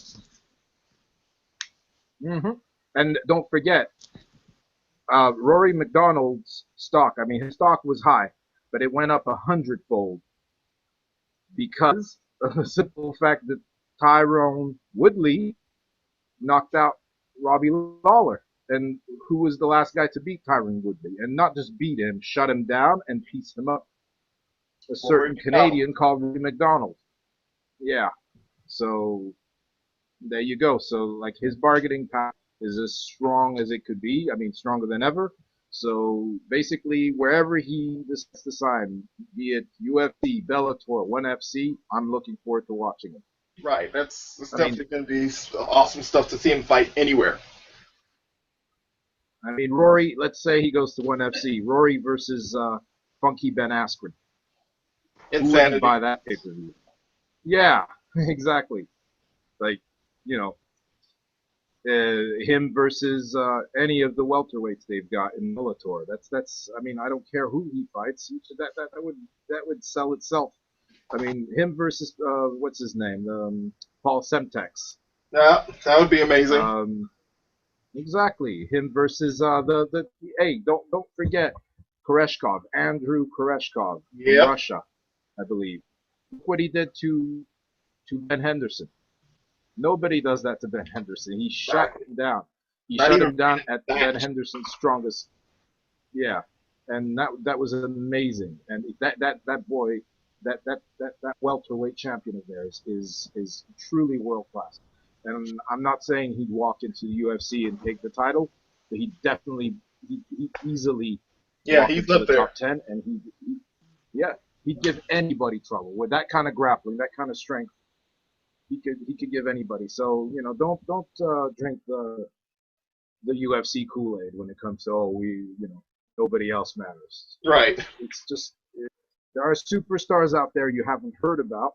hmm And don't forget, Rory McDonald's stock. I mean, his stock was high, but it went up 100-fold because of the simple fact that Tyrone Woodley knocked out Robbie Lawler. And who was the last guy to beat Tyrone Woodley? And not just beat him, shut him down and piece him up. A Rory certain McDonald. Canadian called Rory McDonald. Yeah. So there you go. So like his bargaining power is as strong as it could be. I mean, stronger than ever. So basically, wherever he decides to sign, be it UFC, Bellator, ONE FC, I'm looking forward to watching him. Right. That's I mean, definitely going to be awesome stuff to see him fight anywhere. Rory. Let's say he goes to ONE FC. Rory versus Funky Ben Askren. Who wouldn't Insanity. buy that pay-per-view? Yeah, exactly. Like, you know, him versus any of the welterweights they've got in Bellator. That's. I mean, I don't care who he fights. That would sell itself. I mean, him versus what's his name, Paul Semtex. Yeah, that would be amazing. Exactly. Him versus hey, don't forget Koreshkov, Andrew Koreshkov from Yep. Russia, I believe. Look what he did to Ben Henderson. Nobody does that to Ben Henderson. He shut him down. He Not shut even him down at that. Ben Henderson's strongest. Yeah, and that was amazing. And that boy, that welterweight champion of theirs is truly world class. And I'm not saying he'd walk into the UFC and take the title, but he easily Yeah, walk he's into up the there. top 10, and he'd give anybody trouble with that kind of grappling, that kind of strength. He could give anybody. So don't drink the UFC Kool-Aid when it comes to nobody else matters. Right. It's just there are superstars out there you haven't heard about.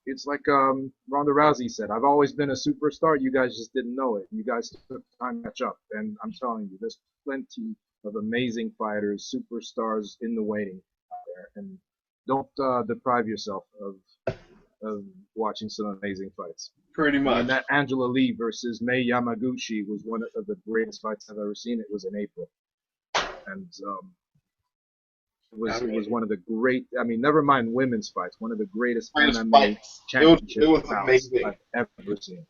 It's like Ronda Rousey said, I've always been a superstar. You guys just didn't know it. You guys took time to catch up. And I'm telling you, there's plenty of amazing fighters, superstars in the waiting out there. And don't deprive yourself of watching some amazing fights. Pretty much. And that Angela Lee versus Mei Yamaguchi was one of the greatest fights I've ever seen. It was in April. And it was one of the great, I mean, never mind women's fights, one of the greatest MMA championship bouts I've ever seen.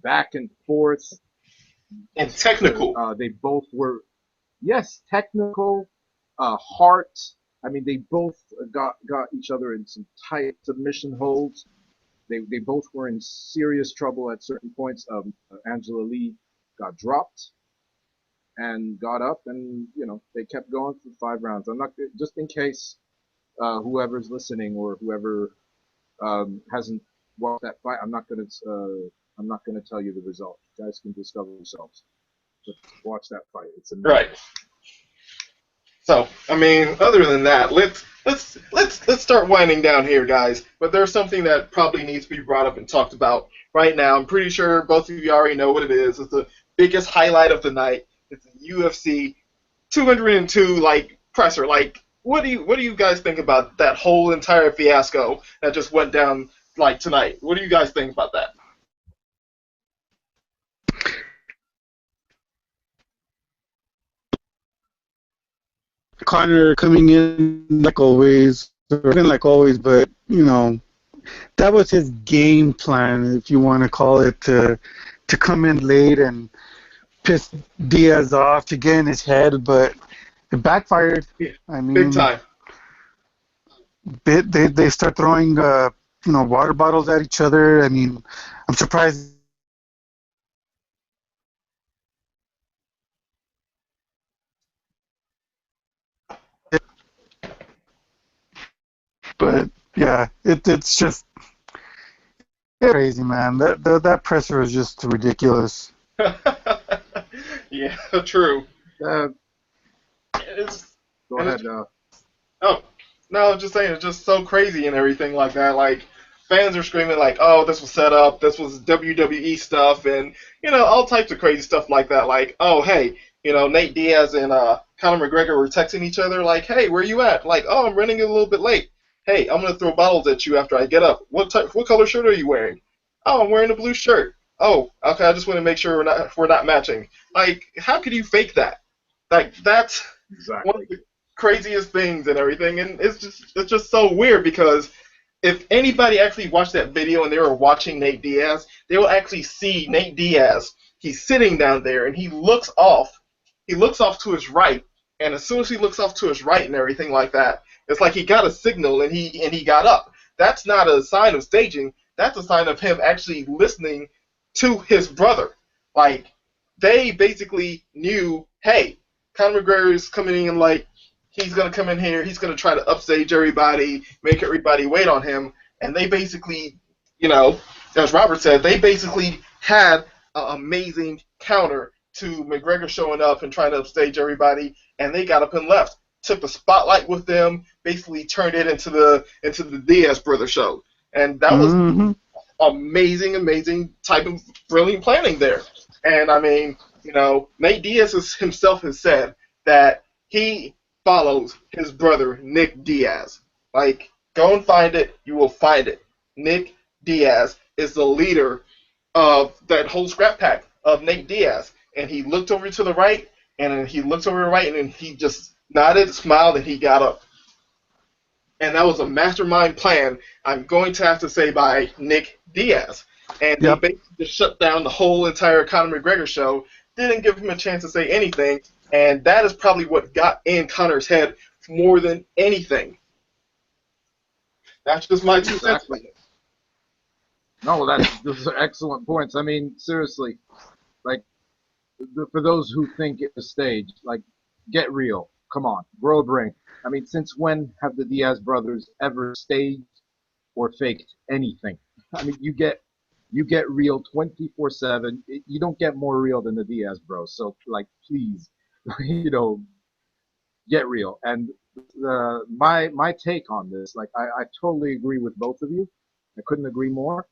Back and forth. And technical. They both were, yes, technical, heart. I mean, they both got each other in some tight submission holds. They both were in serious trouble at certain points. Angela Lee got dropped and got up, and they kept going for 5 rounds. I'm not, just in case whoever's listening or whoever hasn't watched that fight, I'm not gonna tell you the result. You guys can discover yourselves. But watch that fight. It's amazing. Right. So, I mean, other than that, let's start winding down here, guys. But there's something that probably needs to be brought up and talked about right now. I'm pretty sure both of you already know what it is. It's the biggest highlight of the night. It's the UFC 202 presser. What do you guys think about that whole entire fiasco that just went down tonight? What do you guys think about that? Conor coming in like always, or even like always, but that was his game plan, if you want to call it, to come in late and piss Diaz off to get in his head, but it backfired. I mean, big time. They start throwing water bottles at each other. I mean, I'm surprised. But yeah, it's just crazy, man. That presser is just ridiculous. Yeah, true. Go ahead. Oh, no, I'm just saying it's just so crazy and everything like that. Fans are screaming oh, this was set up, this was WWE stuff, and all types of crazy stuff like that. Oh, hey, Nate Diaz and Conor McGregor were texting each other hey, where you at? Oh, I'm running a little bit late. Hey, I'm gonna throw bottles at you after I get up. What color shirt are you wearing? Oh, I'm wearing a blue shirt. Oh, okay. I just want to make sure we're not matching. How could you fake that? That's exactly one of the craziest things and everything, and it's just so weird because if anybody actually watched that video and they were watching Nate Diaz, they will actually see Nate Diaz. He's sitting down there and he looks off. He looks off to his right, and as soon as he looks off to his right and everything like that, it's like he got a signal and he got up. That's not a sign of staging. That's a sign of him actually listening to his brother. They basically knew, hey, Conor McGregor is coming in he's going to come in here, he's going to try to upstage everybody, make everybody wait on him, and they basically, as Robert said, they basically had an amazing counter to McGregor showing up and trying to upstage everybody, and they got up and left. Took the spotlight with them, basically turned it into the Diaz brother show. And that was amazing type of brilliant planning there. And I mean, Nate Diaz himself has said that he follows his brother Nick Diaz. Go and find it. You will find it. Nick Diaz is the leader of that whole scrap pack of Nate Diaz. And he looked over to the right, and then he looked over to the right, and then he just nodded, smiled, and he got up. And that was a mastermind plan, I'm going to have to say, by Nick Diaz. And he basically just shut down the whole entire Conor McGregor show, didn't give him a chance to say anything, and that is probably what got in Conor's head more than anything. That's just my 2 cents. No, those are excellent points. I mean, seriously, like, for those who think it's a stage, like, get real. Come on, grow a brain. I mean, since when have the Diaz brothers ever staged or faked anything? I mean, you get real 24/7. You don't get more real than the Diaz bros. So, like, please, get real. And my take on this, like, I totally agree with both of you. I couldn't agree more.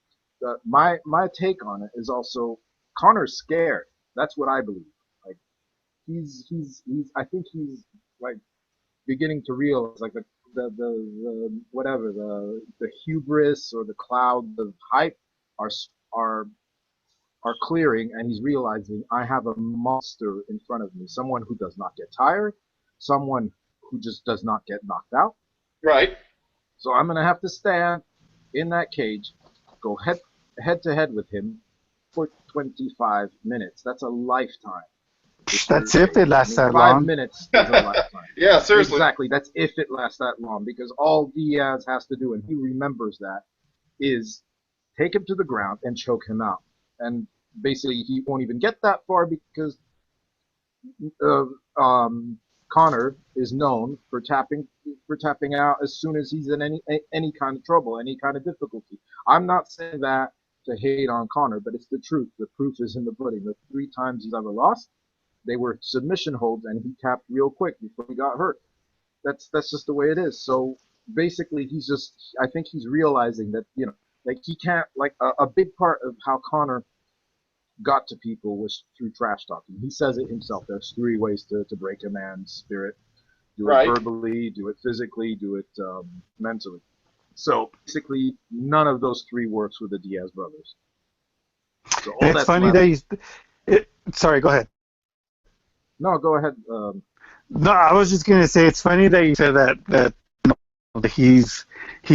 My take on it is also Conor's scared. That's what I believe. Like, he's I think he's like beginning to realize, like, the whatever, the hubris or the clouds of hype are clearing, and he's realizing, I have a monster in front of me, someone who does not get tired, someone who just does not get knocked out. Right. So I'm gonna have to stand in that cage, go head to head with him for 25 minutes. That's a lifetime. That's if it lasts that 5 long. minutes is a lifetime. Yeah, seriously. Exactly. That's if it lasts that long, because all Diaz has to do, and he remembers that, is take him to the ground and choke him out. And basically, he won't even get that far because Conor is known for tapping out as soon as he's in any kind of trouble, any kind of difficulty. I'm not saying that to hate on Conor, but it's the truth. The proof is in the pudding. The 3 times he's ever lost, they were submission holds, and he tapped real quick before he got hurt. That's just the way it is. So basically, I think he's realizing that, like, he can't, like, a big part of how Conor got to people was through trash talking. He says it himself. There's 3 ways to break a man's spirit. Do it verbally, do it physically, do it mentally. So basically, none of those 3 works with the Diaz brothers. So it's funny that sorry, go ahead. No, go ahead. No, I was just gonna say, it's funny that you said that he's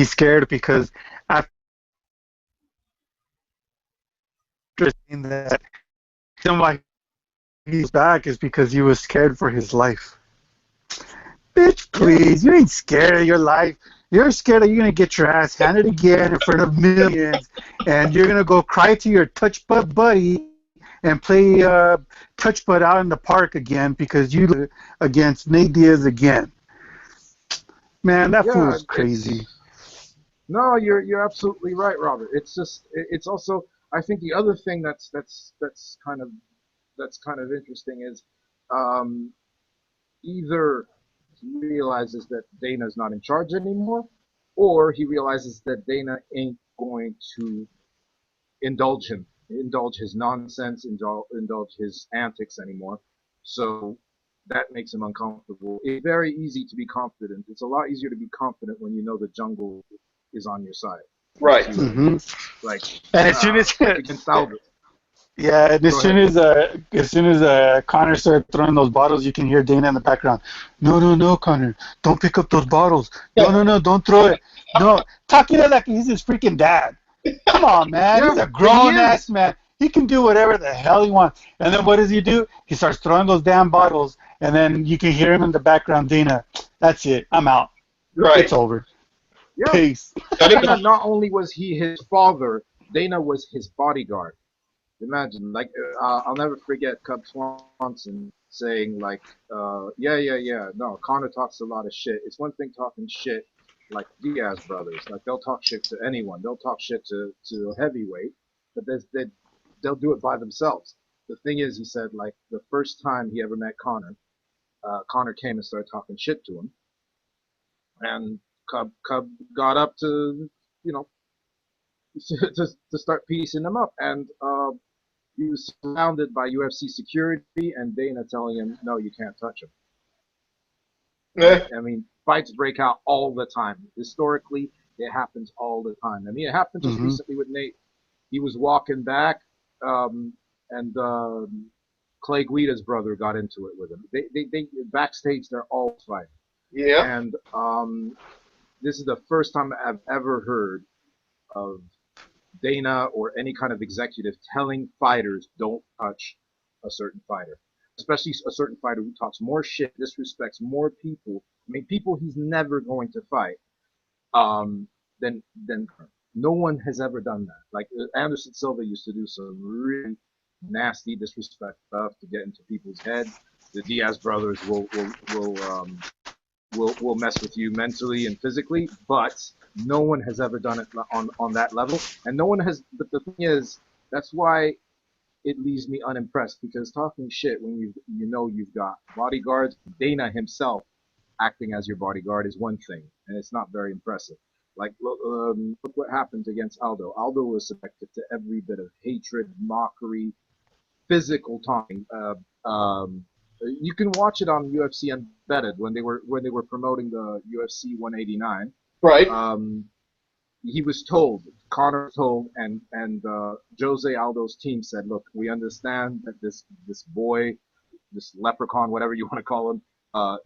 scared, because after saying that, why he's back is because he was scared for his life. Bitch, please, you ain't scared of your life. You're scared that you're gonna get your ass handed again in front of millions, and you're gonna go cry to your touch butt buddy and play touch butt out in the park again because you lose against Nate Diaz again. Man, that fool's crazy. No, you're absolutely right, Robert. It's also, I think the other thing that's kind of interesting is, either he realizes that Dana's not in charge anymore, or he realizes that Dana ain't going to indulge his nonsense, indulge his antics anymore. So that makes him uncomfortable. It's very easy to be confident. It's a lot easier to be confident when you know the jungle is on your side. Right. Mm-hmm. Like, and as soon as against Albert. Yeah, and as soon as Conor started throwing those bottles, you can hear Dana in the background. No, Conor, don't pick up those bottles. No, don't throw it. No, talking to it like he's his freaking dad. Come on, man. He's a grown-ass man. He can do whatever the hell he wants. And then what does he do? He starts throwing those damn bottles, and then you can hear him in the background, Dana, that's it. I'm out. Right. It's over. Yeah. Peace. Dana, not only was he his father, Dana was his bodyguard. Imagine, like, I'll never forget Cub Swanson saying, like, no, Conor talks a lot of shit. It's one thing talking shit like Diaz brothers. Like, they'll talk shit to anyone. They'll talk shit to a heavyweight, but they'll do it by themselves. The thing is, he said, like, the first time he ever met Conor, Conor came and started talking shit to him, and Cub got up to, to start piecing him up, and he was surrounded by UFC security and Dana telling him, no, you can't touch him. I mean, fights break out all the time. Historically, It happens all the time. I mean, it happened just Mm-hmm. recently with Nate. He was walking back, and Clay Guida's brother got into it with him. They backstage, they're all fighting. Yeah. And this is the first time I've ever heard of Dana or any kind of executive telling fighters don't touch a certain fighter, especially a certain fighter who talks more shit, disrespects more people. I mean, people he's never going to fight. Then no one has ever done that. Like Anderson Silva used to do some really nasty disrespect stuff to get into people's head. The Diaz brothers will mess with you mentally and physically, but no one has ever done it on that level, and no one has. But the thing is, that's why it leaves me unimpressed, because talking shit when you know you've got bodyguards, Dana himself acting as your bodyguard is one thing, and it's not very impressive. Like look what happened against Aldo. Aldo was subjected to every bit of hatred, mockery, physical taunting. You can watch it on UFC Embedded when they were promoting the UFC 189. Right. He was told, Conor told, and Jose Aldo's team said, look, we understand that this boy, this leprechaun, whatever you want to call him,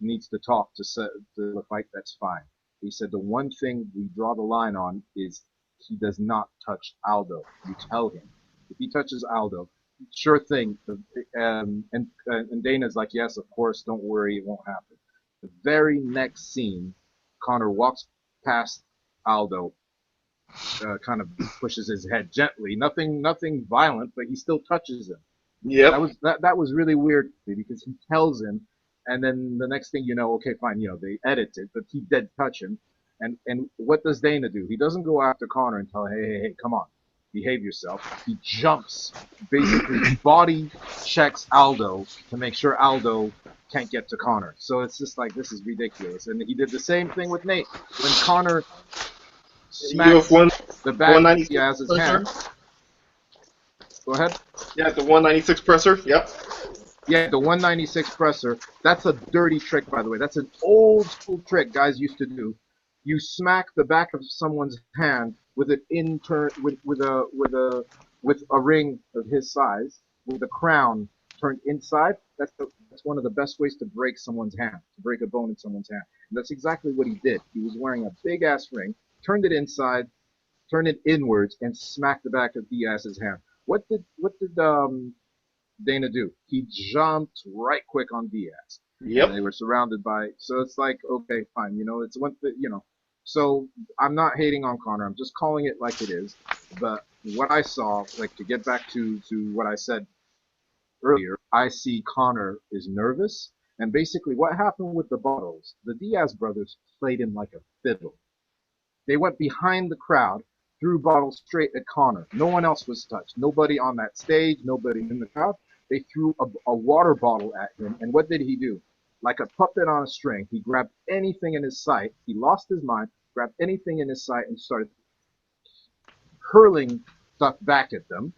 needs to talk to the fight. That's fine. He said the one thing we draw the line on is he does not touch Aldo. You tell him if he touches Aldo, sure thing. And Dana's like, yes, of course, don't worry, it won't happen. The very next scene, Conor walks past Aldo, kind of pushes his head gently, nothing violent, but he still touches him. Yep. That was really weird because he tells him, and then the next thing you know, okay, fine, they edit it, but he did touch him. And what does Dana do? He doesn't go after Conor and tell, hey, come on, behave yourself. He jumps, basically body checks Aldo to make sure Aldo can't get to Conor. So it's just like, this is ridiculous. And he did the same thing with Nate. When Conor smacked the back of DIAZ's hand. Go ahead. Yeah, the 196 presser. Yep. Yeah, the 196 presser. That's a dirty trick, by the way. That's an old school trick guys used to do. You smack the back of someone's hand with an with a ring of his size, with a crown turned inside. That's one of the best ways to break someone's hand, to break a bone in someone's hand. And that's exactly what he did. He was wearing a big ass ring, turned it inside, turned it inwards, and smacked the back of Diaz's hand. What did Dana do? He jumped right quick on Diaz. Yep. And they were surrounded by. So it's like, okay, fine. It's one thing. So I'm not hating on Conor. I'm just calling it like it is. But what I saw, like to get back to what I said earlier, I see Conor is nervous. And basically what happened with the bottles, the Diaz brothers played him like a fiddle. They went behind the crowd, threw bottles straight at Conor. No one else was touched. Nobody on that stage, nobody in the crowd. They threw a water bottle at him. And what did he do? Like a puppet on a string, he grabbed anything in his sight. He lost his mind, grabbed anything in his sight, and started hurling stuff back at them,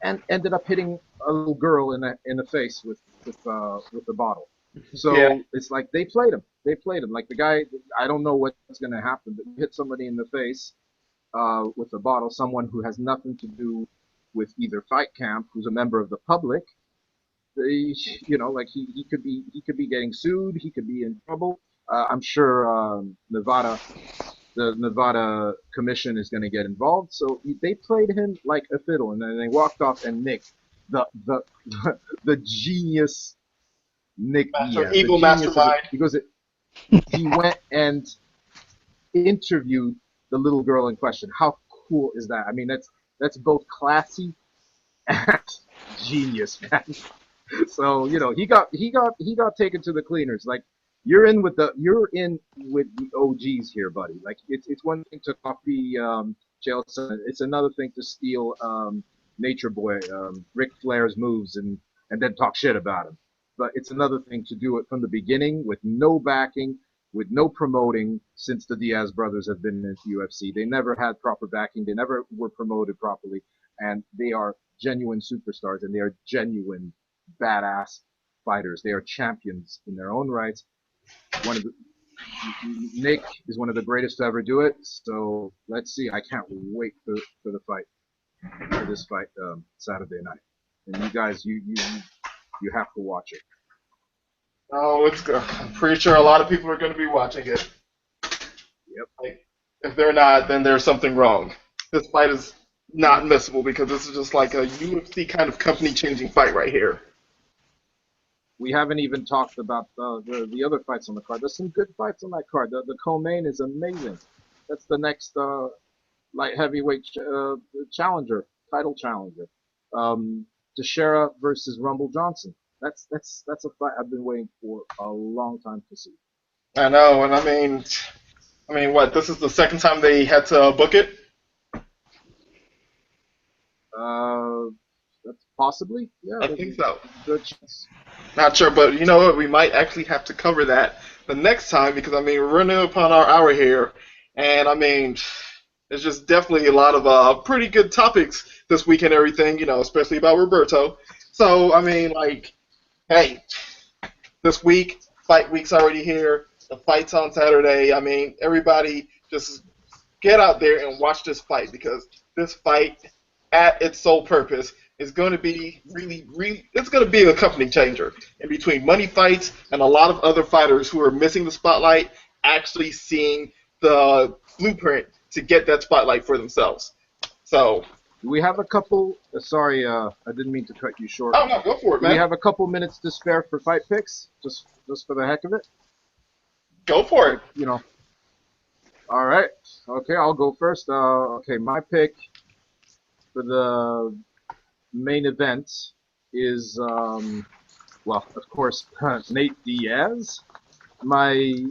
and ended up hitting a little girl in the face with the bottle. So yeah. It's like they played him. Like the guy, I don't know what's going to happen, but you hit somebody in the face with a bottle, someone who has nothing to do with either Fight Camp, who's a member of the public. Like he could be getting sued. He could be in trouble. I'm sure the Nevada Commission is going to get involved. So they played him like a fiddle, and then they walked off. And Nick, the genius, Nick Diaz, evil mastermind. He went and interviewed the little girl in question. How cool is that? I mean, that's both classy and genius, man. So he got taken to the cleaners. Like you're in with the OGs here, buddy. Like it's one thing to copy Chael Sonnen. It's another thing to steal Nature Boy, Ric Flair's moves and then talk shit about him. But it's another thing to do it from the beginning with no backing, with no promoting. Since the Diaz brothers have been in the UFC, they never had proper backing. They never were promoted properly, and they are genuine superstars, and they are genuine badass fighters. They are champions in their own rights. Nick is one of the greatest to ever do it. So let's see. I can't wait for the fight, for this fight Saturday night. And you guys, you have to watch it. Oh, it's good. I'm pretty sure a lot of people are going to be watching it. Yep. Like, if they're not, then there's something wrong. This fight is not missable because this is just like a UFC kind of company-changing fight right here. We haven't even talked about the other fights on the card. There's some good fights on that card. The co-main is amazing. That's the next light heavyweight challenger, title challenger. Teixeira versus Rumble Johnson. That's a fight I've been waiting for a long time to see. I know, and I mean, what? This is the second time they had to book it. That's possibly, yeah. I think so. Good chance. Not sure, but you know what? We might actually have to cover that the next time because I mean we're running upon our hour here, and I mean there's just definitely a lot of pretty good topics this week and everything, you know, especially about Roberto. So I mean, like, hey, this week fight week's already here. The fight's on Saturday. I mean, everybody just get out there and watch this fight because this fight, at its sole purpose, is going to be it's going to be a company changer in between money fights and a lot of other fighters who are missing the spotlight actually seeing the blueprint to get that spotlight for themselves. So, we have a couple. Sorry, I didn't mean to cut you short. Oh no, go for it, man. We have a couple minutes to spare for fight picks, just for the heck of it. Go for it. You know. All right. Okay, I'll go first. Okay, my pick for the main event is, well, of course, Nate Diaz. My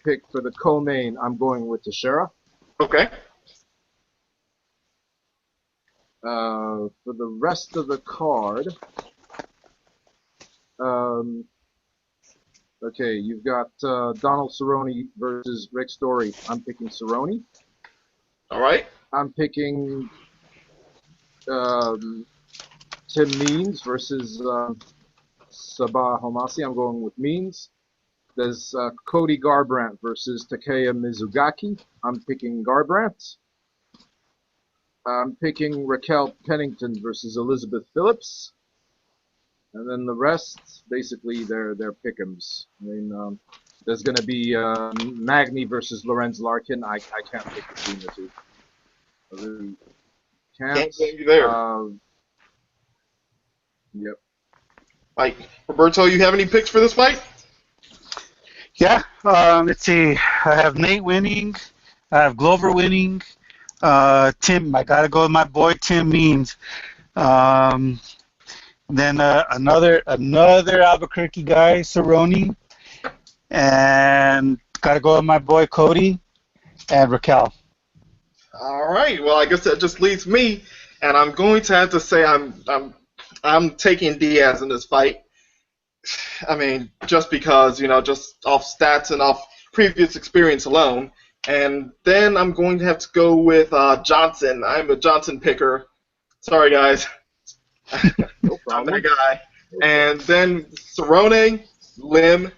pick for the co-main, I'm going with Teixeira. Okay. For the rest of the card, okay, you've got Donald Cerrone versus Rick Story. I'm picking Cerrone. All right. I'm picking Tim Means versus Sabah Homasi. I'm going with Means. There's Cody Garbrandt versus Takeya Mizugaki. I'm picking Garbrandt. I'm picking Raquel Pennington versus Elizabeth Phillips. And then the rest, basically, they're pick'ems. I mean, there's going to be Magny versus Lorenz Larkin. I can't pick between the two. I really can't. blame you there. Yep. Like, Roberto, you have any picks for this fight? Yeah, let's see. I have Nate winning. I have Glover winning. Tim, I gotta go with my boy Tim Means. Then another Albuquerque guy, Cerrone, and gotta go with my boy Cody and Raquel. All right. Well, I guess that just leaves me, and I'm going to have to say I'm taking Diaz in this fight. I mean, just because, you know, just off stats and off previous experience alone. And then I'm going to have to go with Johnson. I'm a Johnson picker. Sorry, guys. No I'm problem. that guy. And then Cerrone, Lim,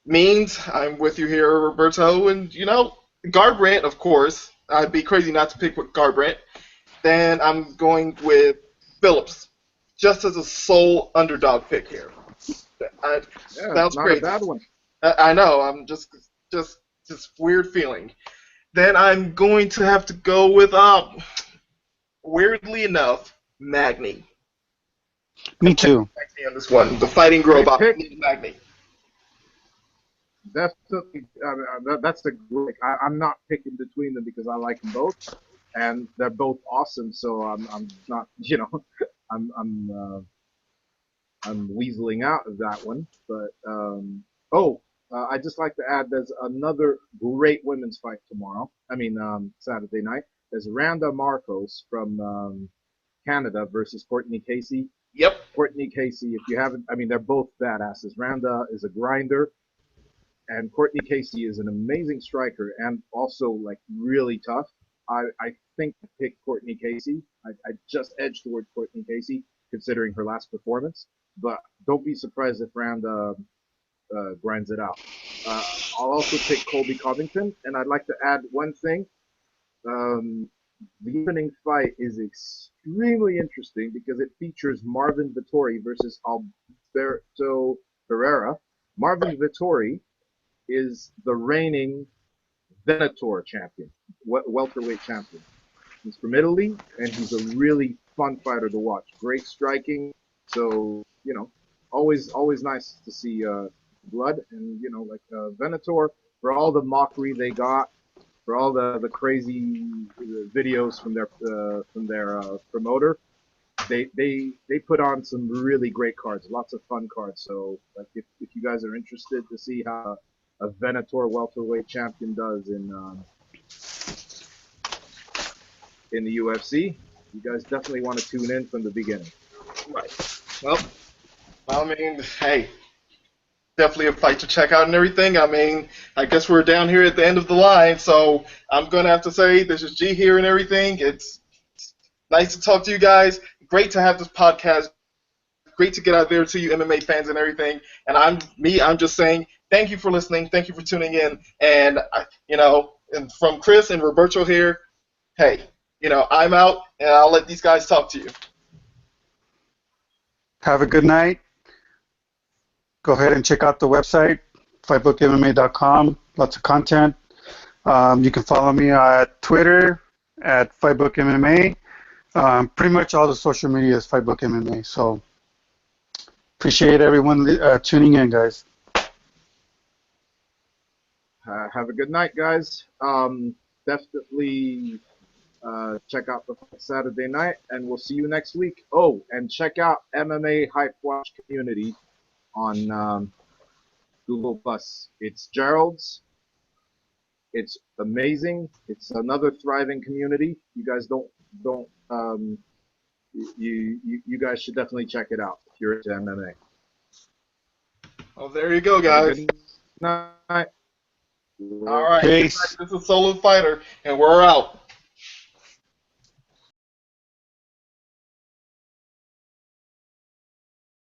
Means. I'm with you here, Roberto. And, you know, Garbrandt, of course. I'd be crazy not to pick with Garbrandt. Then I'm going with Phillips, just as a sole underdog pick here. Yeah, Sounds not great. a bad one. I know. I'm just weird feeling. Then I'm going to have to go with weirdly enough, Magny. Me too. Magny on this one. The fighting robot, Pick. Magny. Definitely, that's the great. I'm not picking between them because I like them both, and they're both awesome. So I'm not, you know, I'm weaseling out of that one. But I just like to add, there's another great women's fight tomorrow. I mean, Saturday night. There's Randa Marcos from Canada versus Courtney Casey. Yep. Courtney Casey, if you haven't, I mean, they're both badasses. Randa is a grinder, and Courtney Casey is an amazing striker and also like really tough. I think I picked Courtney Casey. I just edged toward Courtney Casey considering her last performance. But don't be surprised if Randa grinds it out. I'll also take Colby Covington, and I'd like to add one thing. The evening fight is extremely interesting because it features Marvin Vettori versus Alberto Pereira. Marvin Vettori is the reigning Venator champion, welterweight champion. He's from Italy, and he's a really fun fighter to watch. Great striking. So, always nice to see blood. And, Venator, for all the mockery they got, for all the crazy videos from their promoter, they put on some really great cards, lots of fun cards. So, like, if you guys are interested to see how a Venator welterweight champion does in the UFC, you guys definitely want to tune in from the beginning. Right. Well, I mean, hey, definitely a fight to check out and everything. I mean, I guess we're down here at the end of the line, so I'm going to have to say this is G here and everything. It's nice to talk to you guys. Great to have this podcast. Great to get out there to you MMA fans and everything. And I'm just saying thank you for listening. Thank you for tuning in. And, and from Chris and Roberto here, hey, I'm out, and I'll let these guys talk to you. Have a good night. Go ahead and check out the website, fightbookmma.com. Lots of content. You can follow me at Twitter at fightbookmma. Pretty much all the social media is fightbookmma. So appreciate everyone tuning in, guys. Have a good night, guys. Definitely check out the Saturday night, and we'll see you next week. Oh, and check out MMA Hype Watch Community on Google+. It's Gerald's. It's amazing. It's another thriving community. You guys you guys should definitely check it out if you're into MMA. Well, there you go, guys. Good night. All right. Peace. This is Solo Fighter, and we're out.